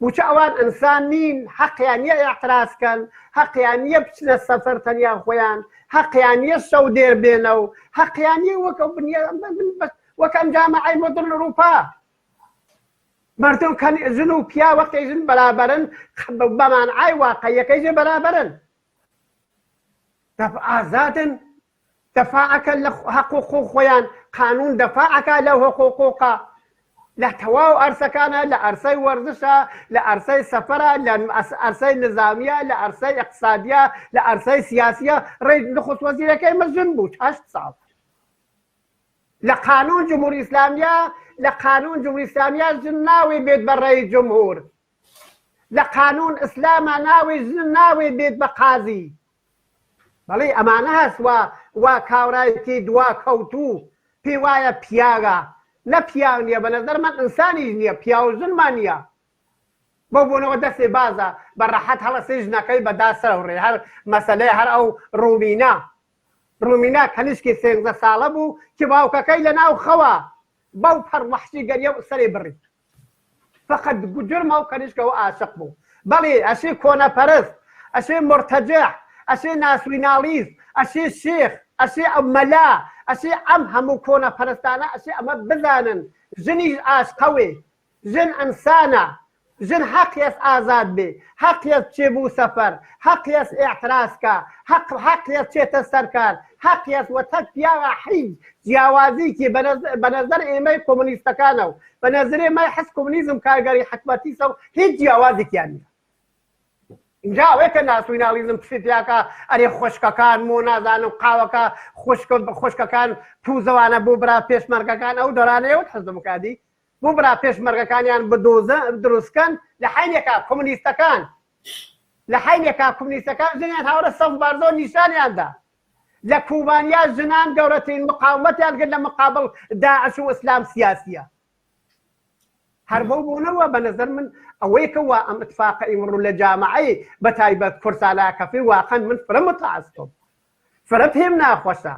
بۆچە ئەوان ئینسان نین حەقیان نییە ئاعترازکەن حەقیان نییە بچنە سەفەر تەنیا خۆیان حەقیان نییە شەو دێر بێنە و حەقیان نییە وەکە وەکەم جامعەی مۆدرن ئەوروپا مردم ژن و پیا وەختی ژن بەرابەرن بەمانعای واقعیەکەی ژێ بەرابەرن ئازادن دەفاعەکە لە حقوق خۆیان قانون دەفاعەکە لەو حقوقە لە تەواو ئەرسەکانە لە ئەرسەی وەرزشە لە ئەرسەی سەفەرە لە ئەرسەی نظامیە لە ئەرسەی اقتصادیە لە ئەرسەی سیاسیە ڕێی نخست وەزیرەکەی مەژن بوو 8 ساڵ لە قانون جمهوری ئیسلامیە لە قانون جمهوری ئیسلامیە ژن ناوی بێت بە ڕێی جمهور لە قانون ئیسلامە ناوی ژن ناوی بێت بە قازی بەڵێ ئەمانە هەست وا کاورایەتی دوا کەوتوو پێی وایە پیاگە نە پیاو نییە بە نەزەر من ئینسانیش نییە پیا و ژنمان نییە بۆ بوونەوە دەستێ بازە بە ڕەحەت هەڵەسی ژنەکەی بەداسەڕێ هەر مەسەلەی هەر ئەو ڕومینا کەنیشکی 13 ساڵە بوو کە باوکەکەی لە ناو خەوە باو پەر وەحشی گەریە و سەرێ بڕی فقط جرمە و کەنیشکەوە عاشق بوو بەڵێ ئەشێ کۆنەپەرست ئەشێ مرتەجع ئەشێ ناسوینالیست ئەشێ شێخ ئەشێ ئەو مەلا ئەشێ ئەم هەموو کۆنەپەرستانە ئەشێ ئەمە بزانن ژنیش ئاشقەوێ ژن ئەنسانە ژن حەقیەس ئازاد بێ حەقیەس چێ بوو سەفەر حەقیەس ئێعتراسکە حەقیەس چێتە سەرکار حەقیەس وەتەک پیاوە حیج جیاوازیکی بە نەزەر ئێمەی کۆمونیستەکانە و بە نەزەر ئێمەی حەز کۆمونیزم کارگەری حکومەتیسە و هیچ جیاوازێکیان نییە اینجا ئەوەیە کە ناسوینالیزم پسیتیاکە ئەرێ خۆشکەکان و نازانم قاوەکە خۆشکەکان پوزەوانە بۆ برا پێشمەرگەکان ئەو دەرانەیەوە حەزم کادی بۆ برا پێشمەرگەکانیان بدۆزە دروستکەن لە حینێکە کۆمونیستەکان لە حینێکە کۆمونیستەکان ژنیان هاورە سەف بارزۆ نیشانیاندا لە کوبانیا ژنان گەورەترین مقاومەتیان کرد لە مقابل داعش و ئیسلام سیاسیە هەر بەو بوونەوە بە نەزەر من ئەوەیەکەوە ئەم اتفاقە ئیمڕۆ لە جامعەی بەتایبەت کورسالاکەفی واقعا من فرە متعەسفم فرە پێم ناخۆشە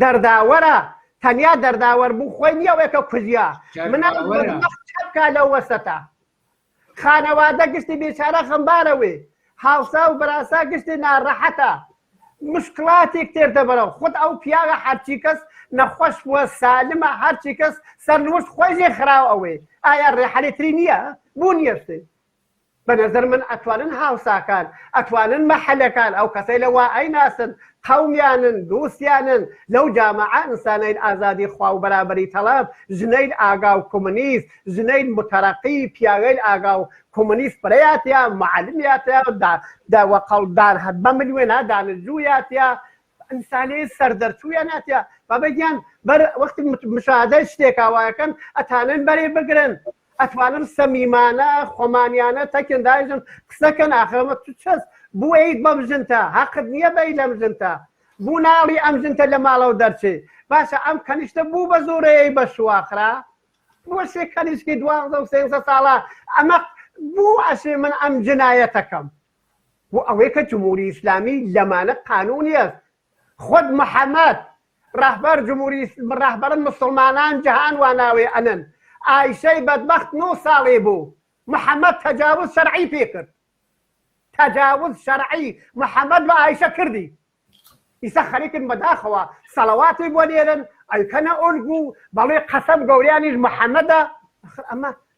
دەرداوەرە تەنیا دەرداوەر بوو خۆی نییە ئەوەیەکە کوژیا منەکە لەو وەسەتە خانەوادە گشتی بێچارە خەمبارەوێ هاوسا و بەراسا گشتی ناڕەحەتە مشکلاتێک تێر دەبەرەوە خود ئەو پیاوە هەرچی کەس نەخۆش وە سالمە هەرچی کەس سەرنوشت خۆی ژێ خراو ئەوێ ئایا ڕێحەلێتری نییە بوو نیەستێ بە نەزەر من ئەتوانن هاوساکان ئەتوانن مەحەلەکان ئەو کەسەی لە وا ئەیناسن قەومیانن دووسیانن لەو جامعە ئینسانەی ئازادی خوا و بەرابەری تەڵاب ژنەی ئاگا و کۆمونیست ژنەی متەرەقی پیاوەی ئاگا و کۆمونیست پرەیاتیا معلمیاتیا وەقەڵدان هەت بە ملیێنە دانەجوویاتیا ئینسانەی سەردەرچوویاناتیا بەبەگیان وەختی مشاهدەی شتێکاوایەکەن ئەتانن بەرێ بگرن ئەتوانن سەمیمانە خۆمانیانە تەکن داژن قسەکەن ئاخرەمە تو چەست بوویت بەم ژنتە حەقت نییە بەی لەم ژنتە بوو ناڵی ئەم ژنتە لە ماڵەوە دەرچێ باشە ئەم کەنیشتە بوو بە زۆرەیە بە شواخرا بۆ شێ کەنیشکی 12 ساڵە ئەمە بوو ئەشێ من ئەم جنایەتەکەم بۆ ئەوەی کە جمهوری ئیسلامی لەمانە قانونیە خود محەممەد ڕەهبەر جمهوری ڕەهبەرن مسلمانان جەهان واناوێ ئەنن ئایشەی بەدبەخت 9 ساڵێ بوو محەممەد تەجاوز شەرعی پێ کرد تەجاوز شەرعی محەممەد بە ئایشە کردی ئیسا خەریکن بەداخەوە سەڵەواتی بۆ لێرن ئەیکەنە ئۆلگو بەڵێ قەسەم گەوریانیش محەممەدە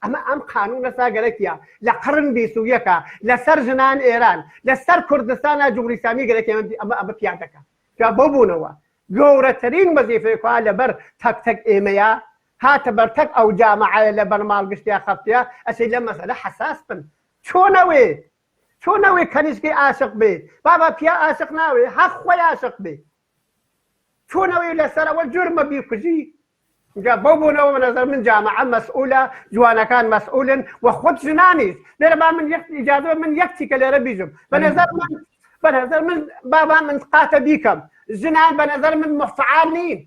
ئەمە ئەم قانونە ساگەرەکیە لە قڕن 21ەکە لەسەر ژنان ئێران لەسەر کوردستانە جمهوری ئیسلامی گەرەکی ئەمە پیادەکە جا بۆ بوونەوە گەورەترین وەزیفەیەکە لەبەر تەک ئێمەیە هاتە بەرتەک ئەو جامعەیە لە بەرماڵ گشتیا خەفتەیە ئەسەی لە مەسەلە حەساس بن چۆنەوێ کەنیشکی عاشق بێ بابا پیا عاشق ناوێ حەق خۆی عاشق بێ چۆنەوەی لەسەرەوە جرمە بیکوژی جا بۆ بوونەوە بە نەزەر من جامعە مەسئولە جوانەکان مەسئولن و خود ژنانیش لێرە با من ئیجازە من یەکچیکە لێرە بیژم بە نەزەر من بابا من قاتە بیکەم ژنان بە نەزەر من مفعال نین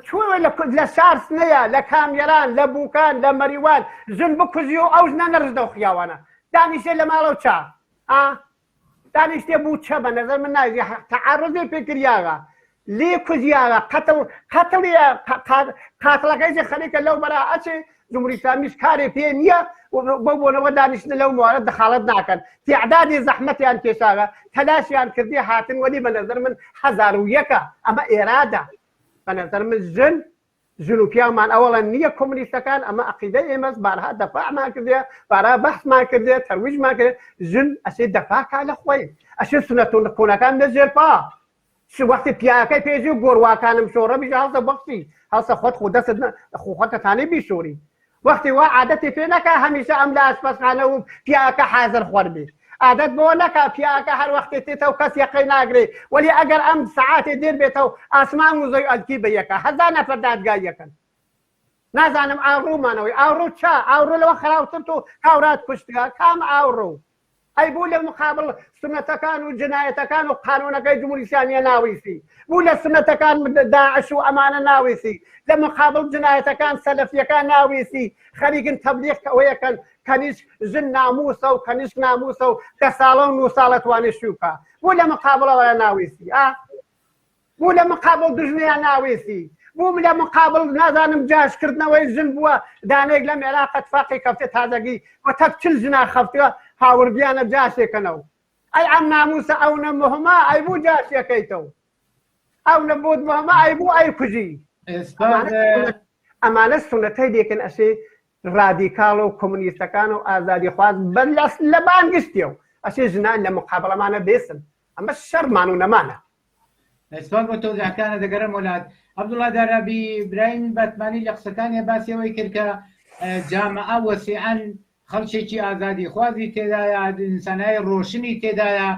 چۆن لە شارس نەیە لە کامێران لە بووکان لە مەریوان ژن بکوژی و ئەو ژنە نەڕژدە و خیاوانە دانیشتێ لە ماڵەوە چا دانیشتێ بوو چە بە نەزەر من ناوی تەعارضێ پێکریاغا لێ کوژیاغا قەتڵیە قاتڵەکەی خەریکە لەو بەرا ئەچێ جمهوری ئیسلامیش کارێ پێ نییە بۆ بۆنەوە دانیشتن لەو موارد دەخاڵەت ناکەن تێعدادی زەحمەتیان کێشاغا تەلاشیان کردی هاتن وەلی بە نەزەر من 1001ە ئەمە ئێرادە بەنەزەر من ژن و پیامان ئەوەڵەن نییە کۆمونیستەکان ئەمە عەقیدەی ئێمەس بارها دەفاعمان کردێ بارها بەحثمان کردێ تەرویجمان کرد ژن ئەسێ دەفاعکا لە خۆی ئەشێ سنەت و کۆنەکان لەژێر پا وەختی پیاکەی پێژی و گۆڕواکانم شۆڕە بیژە هەڵسە بەخشی هەڵسە خۆت خۆ دەست خۆخۆتەتانەی بیشۆری وەختی وا عادەتی پێ نەکا هەمیشە ئەم لە ئاشپەزخانە و پیاکە حازر خۆربێ عادەت بۆ نەکا پیاکە هەر وەختی تێتەوە کەس یەقەی ناگرێ وەلی ئەگەر ئەم سەعاتێ دێر بێتەوە ئاسمان و زەوی ئەلکی بە یەکە هەزار نەفەر دادگای یەکەن نازانم ئاوڕوومانەوەی ئاوڕوو چا ئاوڕوو لەوە خراوتر و کاورات کوشتگا کام ئاوڕوو ئەی بوو لە مقابل سنەتەکان و جنایەتەکان و قانونەکەی جمهوری ئیسلامیە ناویسی بوو لە سنەتەکان داعش و ئەمانە ناویسی لە مقابل جنایەتەکان سەلەفیەکان ناویسی خەریکن تەبلیغ ئەوەیەکەن کەنیشک ژن ناموسە و کەنیشک ناموسە و 10 ساڵە و 9 ساڵە توانێت شوکە بوو لە مقابلەوە ناویسی بوو لە مقابل دژنیان ناویسی بوو لە مقابل نازانم جاشکردنەوەی ژن بووە دانێک لەم عێراق اتفاقی کەوتێ تازەگی و تەک چل ژنا خەفتووە هاوردیانە جاشێکەنەوە ئەی ئەم ناموسە ئەو نەمهمە ئەی بوو جاشەکەیتەوە ئەو نەبووت مهمە ئەی بوو ئەی کوژی ئەمانە سونەتەی دێکن ئەشێ رادیکاڵ و کۆمونیستەکان و ئازادی خواز بەلەس لە بانگشتیەوە ئەشێ ژنان لە مقابلەمانە بێسن ئەمە شەرمان و نەمانە ئەسپاس بۆ تۆزیحەکانە دەگەرم وڵات عەبدوڵڵا دارابی برایم بەتمانی لە قسەکانی باسیەوەی کرد کە جامعە وەسیعەن خەڵکێکی ئازادی خوازی تێدایە ئینسانای ڕۆشنی تێدایە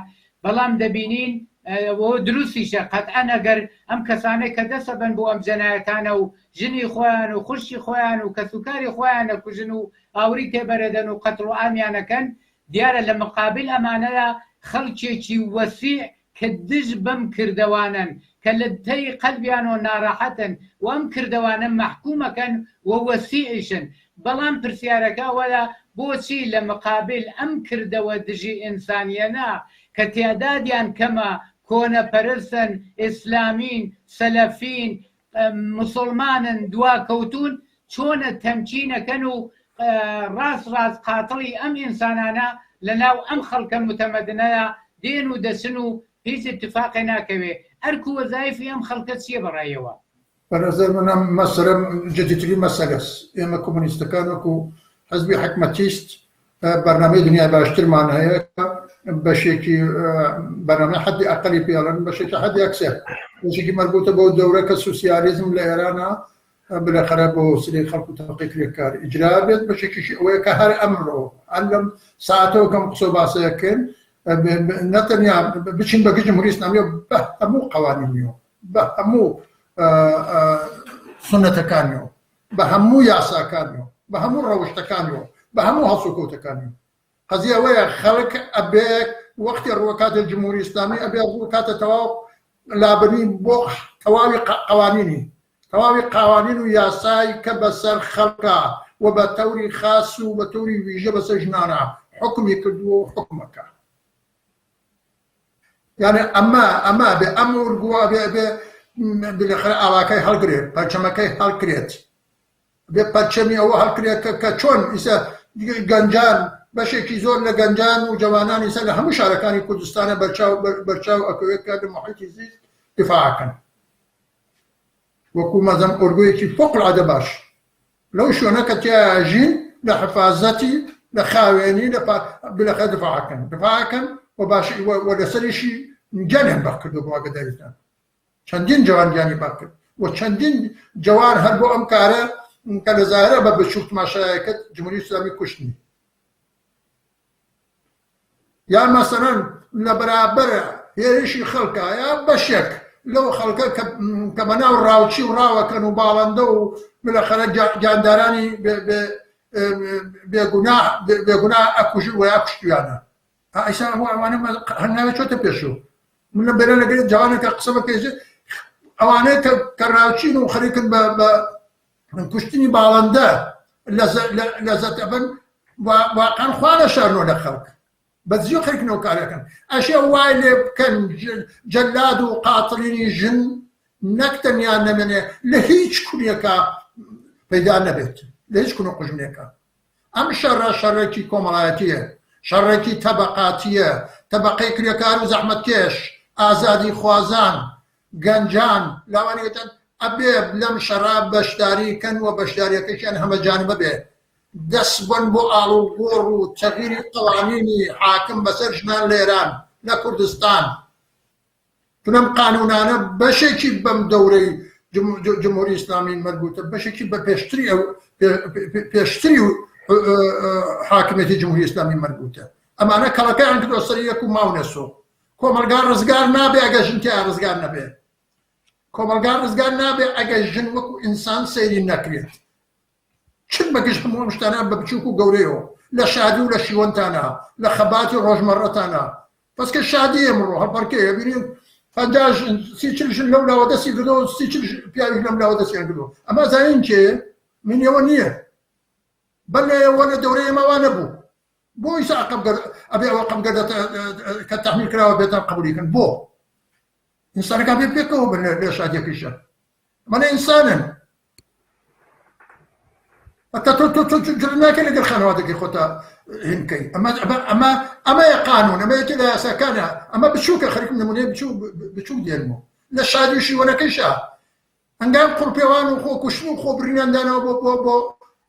بەڵام دەبینین بۆ دروستیشە قەتعەن ئەگەر ئەم کەسانەی کە دەسەبن بۆ ئەم جەنایەتانە و ژنی خۆیان و خوشی خۆیان و کەسوکاری خۆیان دەکوژن و ئاوری تێبەرەدەن و قەتڵ و ئامیانەکەن دیارە لە مقابل ئەمانەیە خەڵکێکی وەسیع کە دژ بەم کردەوانن کە لە تەی قەلبیان و ناڕەحەتن و ئەم کردەوانە مەحکوومەکەن و وەسیعیشن بەڵام پرسیارەکە وەلا بۆچی لە مقابل ئەم کردەوە دژی ئینسانیەنە کە تێدادیان کەمە کۆنەپەرستن ئیسلامین سەلەفین مسلمانن دواکەوتون چۆنە تەمکینەکەن و ڕاست قاتڵی ئەم ئینسانانە لە ناو ئەم خەڵکە متەمەدنەیە دێن و دەچن و هیچ اتفاقی ناکەوێ ئەرک و وەزایفی ئەم خەڵکە چییە بەڕایەوە بەنظر منم مەسەلە جدیدترین مەسەلەس ئێمە کۆمونیستەکان وەکو حزبی حکومەتیست بەرنامەی دنیای باشترمان هەیە بەشێکی بەرنامە حەدی ئەقەلی پێڵەن بەشێکی حەدی ئەکسەر بەشێکی مەربوطە بۆ دەورە کە سوسیالیزم لە ئێرانە بالاخره بۆ سلەی خەڵکو تەقیقلێککار ئیجرا بێت بەشێکیشی ئەوەیە کە هەر ئەمڕۆ هەر لەم ساعتەوە کەم قسە و باسەیەکەن نەتەنیا بچین بە جمهوری ئیسلامی بە هەموو قوانینیەوە بە هەموو سنەتەکانیەوە بە هەموو یاساکانیەوە بە هەموو ڕەوشتەکانیەوە بە هەموو هەڵسوکەوتەکانیەوە قەزیە ئەوەیە خەڵک ئەبێ وەختی ڕووەکاتە جمهوری ئیسلامی ئەبێ ڕووکاتە تەواو لابنی بۆ تەواوی قوانینی تەواوی قوانین و یاسای کە بەسەر خەڵکە و بە تەوری خاص و بە تەوری ویژە بەسەر ژنانە حکمی کردووە و حکومەکە یعنی ئەمە بێ ئەم وەرگووە بێ بالاخره ئاواکەی هەڵگرێت پەرچەمەکەی هەڵکرێت بێ پەرچەمی ئەوە هەڵکرێت کە چۆن ئیسە گەنجان بەشێکی زۆر لە گەنجان و جوانان ئیسە لە هەموو شارەکانی کوردستانە بەرچاو ئەکەوێت کە لە محیطی زیست دفاعکەن وەکو مەزەم ئۆرگۆیەکی فوقالعادە باش لەو شوێنە کە تیا ژین لە حفاظەتی لە خاوێنی بالاخره دفاعکەن و باش و لەسەریشی گیانیان باق کردو بۆ ئاگاداریتان چەندین جوان گیانی باق کرد و چەندین جوان هەر بۆ ئەم کارە کە لە زاهرە بە بچوو تماشایەکەت جمهوری ئیسلامی کوشتنی یا مەسەلەن لە بەرابەر هێرشی خەڵکە یا بەشێک لەو خەڵکە کە بەناو ڕاوچی و ڕاوەکەن و باڵەندە و بالاخره گیاندارانی بێگونا ئەکوژن و یا کوشتویانە ئایسا ئەوانە هەنگاوێ چۆتە پێشوو من لە بێرە لەگەڵ جوانێکە قسە بکەیت ئەوانەیە کە ڕاوچین و خەریکن بە کوشتنی باڵەندە لەزەت ئەبن واقعاً خوا لە شارنۆ لە خەڵک بەدزیۆ خەریکنەوە کارەکەن ئەشێ وای لێ بکەن جەلاد و قاتڵینی ژن نەک تەنیا نەمێنێ لە هیچ کونیەکە پەیدا نەبێت لە هیچ کونە قوژمێکە ئەم شەڕێکی کۆمەڵایەتیە شەڕێکی تەبەقاتیە تەبەقەی کرێکار و زەحمەتکێش ئازادی خوازان گەنجان لاوانێتن ئەبێ لەم شەراب بەشداریکەن و بەشداریەکەشیان هەمە جانبە بێ دەست بن بۆ ئاڵوگۆڕ و تەغییری قەوانینی حاکم بەسەر ژنان لە ئێران لە کوردستان تونەم قانونانە بەشێکی بەم دەورەی جمهوری ئیسلامی مەربوطە بەشێکی بە پێشتری و حاکمیەتی جمهوری ئیسلامی مەربوطە ئەمانە کەڵەکەیان کردۆ سەر یەک و ماونەسۆ کۆمەلگا ڕزگار نابێ ئەگە ژنتیان ڕزگار نەبێ کۆمەلگا ڕزگار نابێ ئەگە ژن وەکو ئینسان سەیری نەکرێت چت بەگەشت هەموو شتانە بە بچووک و گەورەیەوە لە شادی و لە شیوەنتانە لە خەباتی ڕۆژمەڕەتانە پسکە شادی ئێمڕۆ هەڵپەرکەیە بینین پەنجاش سی چلشن لەو لاوە دەستی کردەوە سی چل پیاوی لەم لاوە دەستیان کردەوە ئەمە زانین کێ منیەوە نییە بەل لەوە لە دەورەی ئێمەوە نەبوو بۆی ئەبێ ئەوە قەمگەردە کە تەحمیل کراوە بێتان قبولیکەن بۆ ئینسانەکان بێ پێکەوە بن لە شادیەکەیشە ئەمانە ئینسانن حتى تو جرناك اللي قال خانواتك خوتا هنكي اما قانون اما كذا سكانها اما بتشوك خليكم نمونيه بتشوك ديالمو لا شادي شي ولا كيشا انقام قربيوان وخو كشنو خو برينان دانا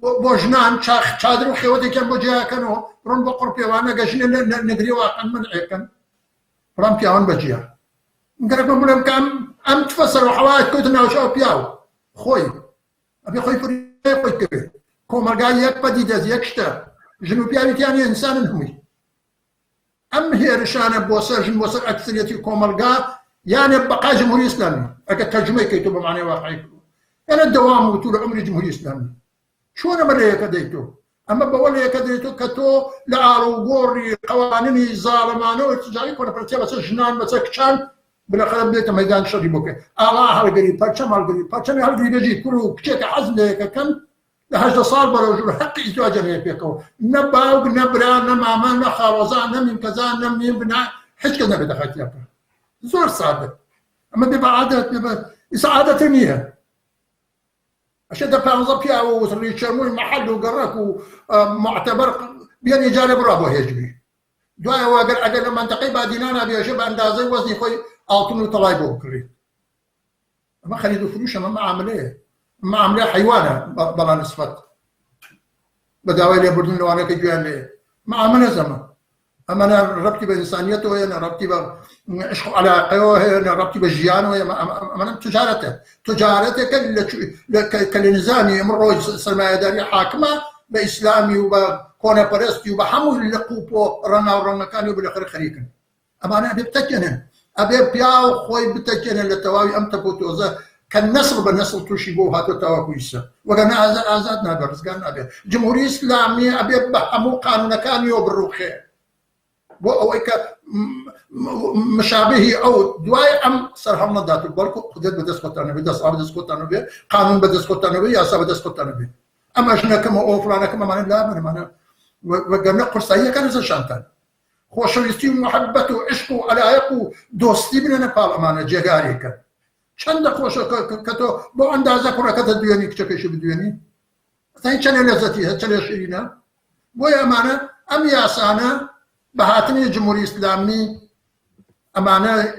بو جنان شادر وخيوتي كان بو جا كانوا رون بو قربيوان قاشنا نقري واقع من عيكن رام بياون بجيا نقرا بقول كم ام تفسر وحوايج كنتنا وشاو بياو خوي ابي خوي خوي كبير کۆمەلگای یەک پەدیدە یەک شتە ژن و پیاویتیان ئینسانن هەمووی ئەم هێرشانە بۆ سەر ژن بۆ سەر ئەکسریەتی کۆمەلگا یانە بەقا جمهوری ئیسلامی ئەگە تەرجمەی کەیتۆ بە معنای واقعی کردو یانە دەوام و توولە عمری جمهوری ئیسلامی چۆن ئەمە لە یەکە دەیتۆ ئەمە بەوە لە یەکە دەیتۆ کە تۆ لە ئاڵوگۆڕی قەوانینی زاڵەمانەوە تجاری کۆنەپەرستی بەسەر ژنان بەسەر کچان بالاخره بێتە مەیدان شەڕی بۆکە ئاڵا هەڵگەری پەرچەم هەڵگەری پەرچەمی هەڵگەری بێژی کوڕ و کچێکە حەزم لە یەکەکەن لهجد صار برجل حق إزواج بيكو نباوق نبرا نماما نخاوزان نمين كذا نمين بنا حج كذا بدخلت ياك زور صعب أما بيبقى عادة بيبقى إسعادة ثانية عشان ده بانزا بيا وصل يشمون محل وقرك ومعتبر بيان يجارب رابو هيجبي دعاء واقر أجل منطقي بعدينا بيشوف أندازي وزني خوي أعطوني طلايبو كري ما خليدو فلوس ما عمليه ما عملها حيوانة بلا نصفت بداوي لي بردن لو أنا كجوان لي ما عملها زمان أما أنا ربطي بإنسانيته أنا ربطي بعشق علاقته أنا ربطي بجيانه أنا تجارته كالنظامي يمر سلمى داري حاكمة بإسلامي وبكون برستي وبحمل اللقوب رنا ورنا كانوا بالآخر خريكا أما أنا أبي بتجنن أبي بياو خوي بتجنن للتواوي أم تبوتوزا كان نصر بالنصر توشي بو هاتو توا كويسه وكان ازادنا برزقان ابي جمهوريه اسلاميه ابي بحمو قانون كان يوبروخي وأويك مشابهي أو دواي أم صرحنا ذات البركو قدرت بدس قطعنا بدس عبد بدس قطعنا به قانون بدس قطعنا به يا سب بدس قطعنا به أما إحنا كم أوفرانا كم ما لا من وقمنا قرصية كان زي شانتان خوش يستيم محبته عشقه علاقه دوستي بيننا بالأمانة جعاري كان چند خوش كتو بو اندازه كره كتو ديوني كشكش بديوني ثاني چنه لذتي چنه شيرينا بو امانه ام ياسانه بهاتني جمهوري اسلامي امانه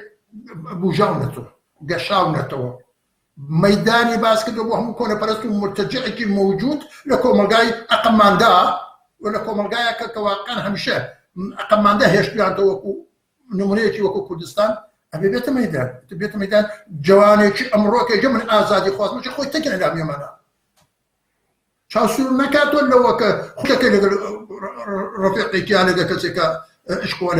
بوجاونته قشاونته ميداني باسكت بو هم كونه برستو مرتجعي موجود لكم الجاي اقماندا ولا كوم الجاي كواقع همشه اقماندا هيش بيانتو وكو نمونيتي وكو كردستان أبي بيت ميدان جواني أمروك جمن آزادي خواص مش خوي تكن الأم يمانا شو سر نكات ولا وك خوك رفيقي كان لك كذا إشكو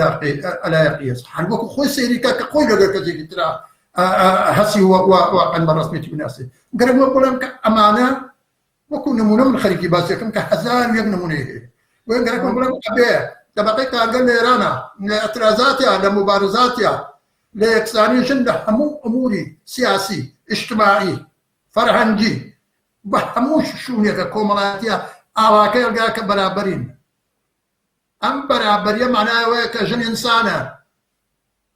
على يقيس حربك خوي سيري كقول لك كذا ترى هسي وعن مرسمتي بناسي قرب نقولهم كأمانة وكون نمونة من خليكي باسكم كحزان يغنمونه وقرب نقولهم أبي تبقى كأقل إيرانا اعتراضاتي على مبارزاتي لإكساني جنة همو أموري سياسي اجتماعي فرهنجي بهموش شونيك كومالاتيا علاقة يلقاك برابرين أم برابرية معناها ويك جن إنسانة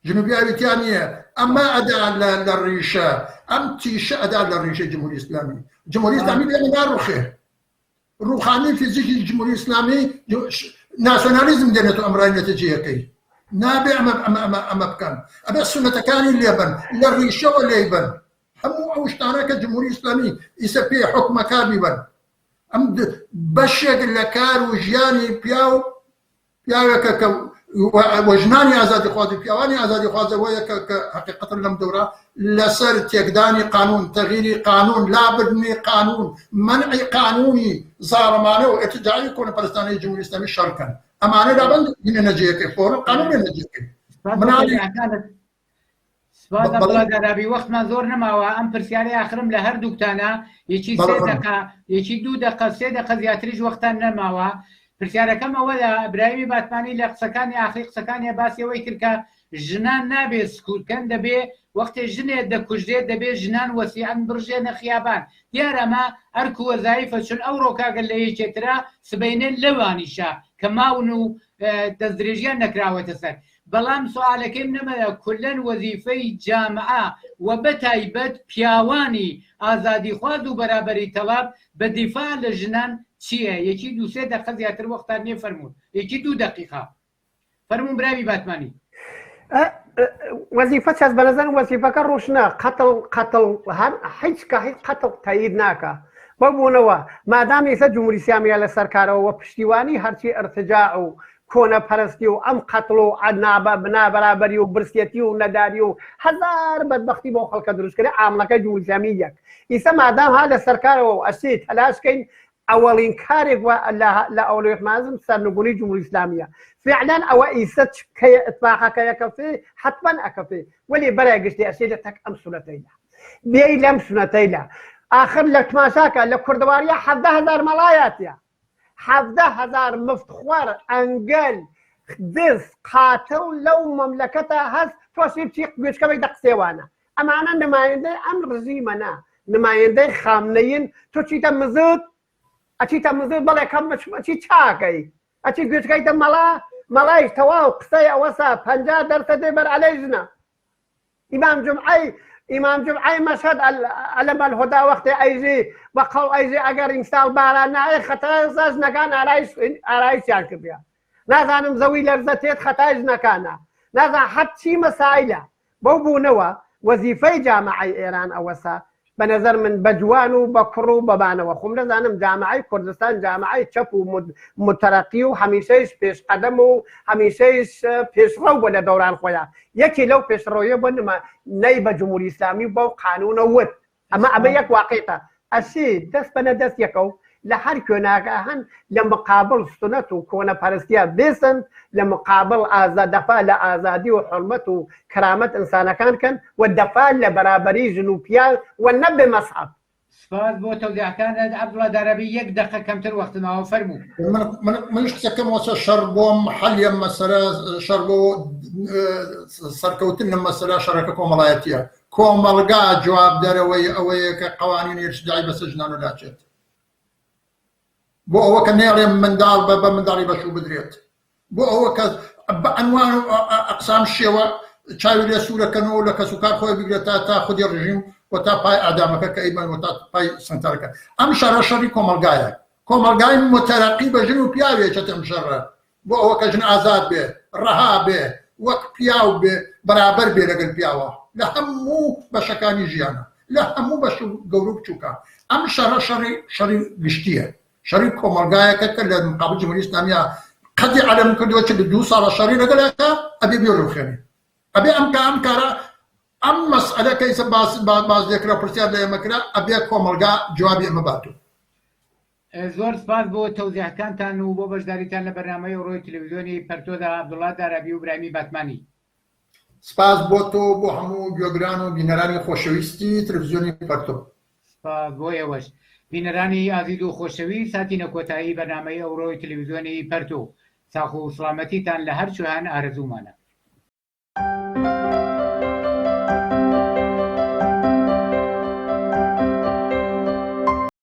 جنوبية بيتيانية أما أداء للريشة أم تيشة أداء للريشة الجمهورية الإسلامي الجمهورية الإسلامية بيعمل روخي روحاني فيزيكي الجمهورية الإسلامي ناسيوناليزم دينتو أمرين نتيجية كي نابع أما بكان أبى السنة كان اللي يبن الريشة ولا يبن هەموو ئەو شتانە کە جمهوری ئیسلامی ئیسە پێ حکومەکار بیبەن ئەم بەشێک لە کار و ژیانی پیاوێکە کە وەژنانی ئازادی خوازی پیاوانی ئازادی خوازەوەیە کە حقیقەتەن لەم دەورە لەسەر تێکدانی قانون تەغییری قانون لابردنی قانون منعی قانونی زاڕەمانە و ئێتجاعی کۆنەپەرستانەی جمهوری ئیسلامی شەڕکەن ئەمانە دابند بینە نەجێیەکەی فۆرە قانون بێ نەجێیەکەی سپاس عەبدوڵڵا دارابی وەختمان زۆر نەماوە ئەم پرسیارەی آخرم لە هەردووکتانە یەکی 3 دقە یەکی 2 دقە 3 دقە زیاتریش وەختان نەماوە پرسیارەکەم ئەوە لە ئەبراهیمی باتمانی لە قسەکانی آخری قسەکانی باسی ئەوەی کرد کە ژنان نابێت سکوتکەن دەبێ وەختێ ژنێک دەکوژێت دەبێت ژنان وەسیعەن بڕژێنە خیابان دیارە ئەمە هەرکو وەزایفە چون ئەو ڕۆکاگەر لە یەکێترا سبەینێن لەوانیشە کە ماون و دەستدرێژیان نەکراوەتە سەر بەڵام سوالەکەیم نەمەدا کولەن وەزیفەی جامعە و بەتایبەت پیاوانی ئازادیخواز و بەرابەری تەڵاب بە دیفاع لە ژنان چییە؟ یەکی 2-3 دقە زیاتر وەختان نێ فەرموون یەکی 2 دقیقە فەرموون براوی باتمانی وەزیفە چەس بەنەزەر وەزیفەکە ڕۆشنە قەتڵ هیچ قەتڵ تایید ناکە بۆ بوونەوە مادام ئێستا جمهوری ئیسلامیە لە سەرکارەوە پشتیوانی هەرچی ئەرتجاع و کۆنە پەرستی و ئەم قەتڵ و بنابەرابەری و برسێتی و نەداری و هەزار بەدبەختی بۆ خەڵکە دروستکردی ئامڵەکە جمهوری ئیسلامی یەک ئیستا مادام ها لە سەرکارەوە ئەسێ تەلاشکەین ئەوەڵین کارێک لە ئەوڵێت مازم سەرنگونی جمهوری ئیسلامیە فعلا ئەوە ئیسە اتفاقەکەیەکەفێ حتما ئەکەفێ وەلی بەرای گشتی ئەسێ لە تەک ئەم سونەتەیدا بێی لەم سونەتەیدا آخر لە تماشاکە لە کوردەواریە 17,000 مەڵایەتە 17,000 مفتخوار ئەنگەل دست قاتڵ لەو مەملەکەتە هەست تۆسی بچی گوێچکەوەی دەقسێوانە ئەمانە نمایندەی ئەم ڕژیمەنە نمایندەی خامنەیین تۆ چیتە مزود ئەچیتە مزود بەڵێ کەم بچی چاکەی ئەچی گوێچکەیتە مەڵایش تەواو قسەی ئەوەسا 50% دەبەر عەلەی ژنە ئیمام جمعەی مەشهەد ئەلەمە الهودا وەختی ئەیژی بەقەڵ ئەیژی ئەگەر ئینساڵ باران نایە خەتای ژنەکان ئارایشیان کردیان نازانم زەوی لەرزە تێت خەتای ژنەکانە نازان حەچی مەسائلە بۆ بوونەوە وەزیفەی جامعەی ئێران ئەوەسا بەنەزەر من بە جوان و بە کوڕ و بەبانەوە خۆم دەزانم جامعەی کوردستان جامعەی چەپ و متەرەقی و هەمیشەیش پێشقەدەم و هەمیشەیش پێشڕەو بووە لە دەوران خۆیان یەکی لەو پێشڕۆیە بۆ نەی بە جمهوری ئیسلامی بۆ قانونە وت ئەمە یەک واقعیتە ئەسی دەست بەنە دەست یەکە و لە هەر کوێناکە هەن لە مقابل سنەت و کۆنەپەرستیە بێسن لە مقابل دەفا لە ئازادی و حرمەت و کرامەت ئینسانەکان کەن و دەفا لە بەرابەری ژن و پیاو و نەبێ مەسحەب سپاس بۆ تەوزیعەکانت عەبدوڵڵا دارابی 1 دقە کەمتر وەختماوە فەرموو منش قسەکەم وەسە شەڕ بۆ حەلیە مەسەلە شەڕ بۆ سەرکەوتن لە مەسەلە شەڕەکە کۆمەڵایەتیە کۆمەڵگا جوابدەرەوەی ئەوەیە کە قەوانینی ئێرشداعی بەسەر ژنان و لاچێت بۆ ئەوە کە نێڵێ منداڵ بە منداڵی بەشوو بدرێت بۆ ئەوە کە بە ئەنوان و ئەقسام شێوە چاوی لێ سوورەکەنەوە لە کەس و کار خۆی بگرێت تا خودی ڕژیم و تا پای ئادامەکە کە ئیمان و تا پای سنتەرەکە ئەم شەڕە شەڕی کۆمەڵگایە کۆمەڵگای متەرەقی بە ژن و پیاوێکێت ئەم شەڕە بۆ ئەوە کە ژن ئازاد بێ ڕەها بێ وەک پیاو بێ بەرابەر بێ لەگەڵ پیاوە لە هەموو بەشەکانی ژیانە لە هەموو بەش گەورە و بچووکە ئەم شەڕە شەڕی گشتیە شەڕی کۆمەڵگایەکە کە لە مقابل جمهوری ئیسلامیە قەدی عەلەم کردووە چ 2 ساڵە شەڕی لەگەڵەکە ئەبێ بێ ڕوخێنێ ئەبێ ئەم کارە ئەم مەسئلە کە ئیسە باز لێکرا پرسیار لە ئێمەکرا ئەبێ کۆمەڵگا جوابی ئەمە باتوو زۆر سپاس بۆ تەوزیعەکانتان و بۆ بەشداریتان لە بەرنامەی ڕۆی تەلەڤیزیۆنی پەرتۆدا عەبدوڵڵا دارابی و برامی باتمانی سپاس بۆ تۆ بۆ هەموو گوێگران و بینەرانی خۆشەویستی تەلەڤیزیۆنی پەرتۆ سپاس بۆ ئێوەش بینەرانی ئازیز و خۆشەویست هاتینە کۆتایی بەرنامەی ئەوڕۆی تەلەڤیزیۆنی پەرتۆ ساخ و سڵامەتیتان لە هەر جوهان ئارەزوومانە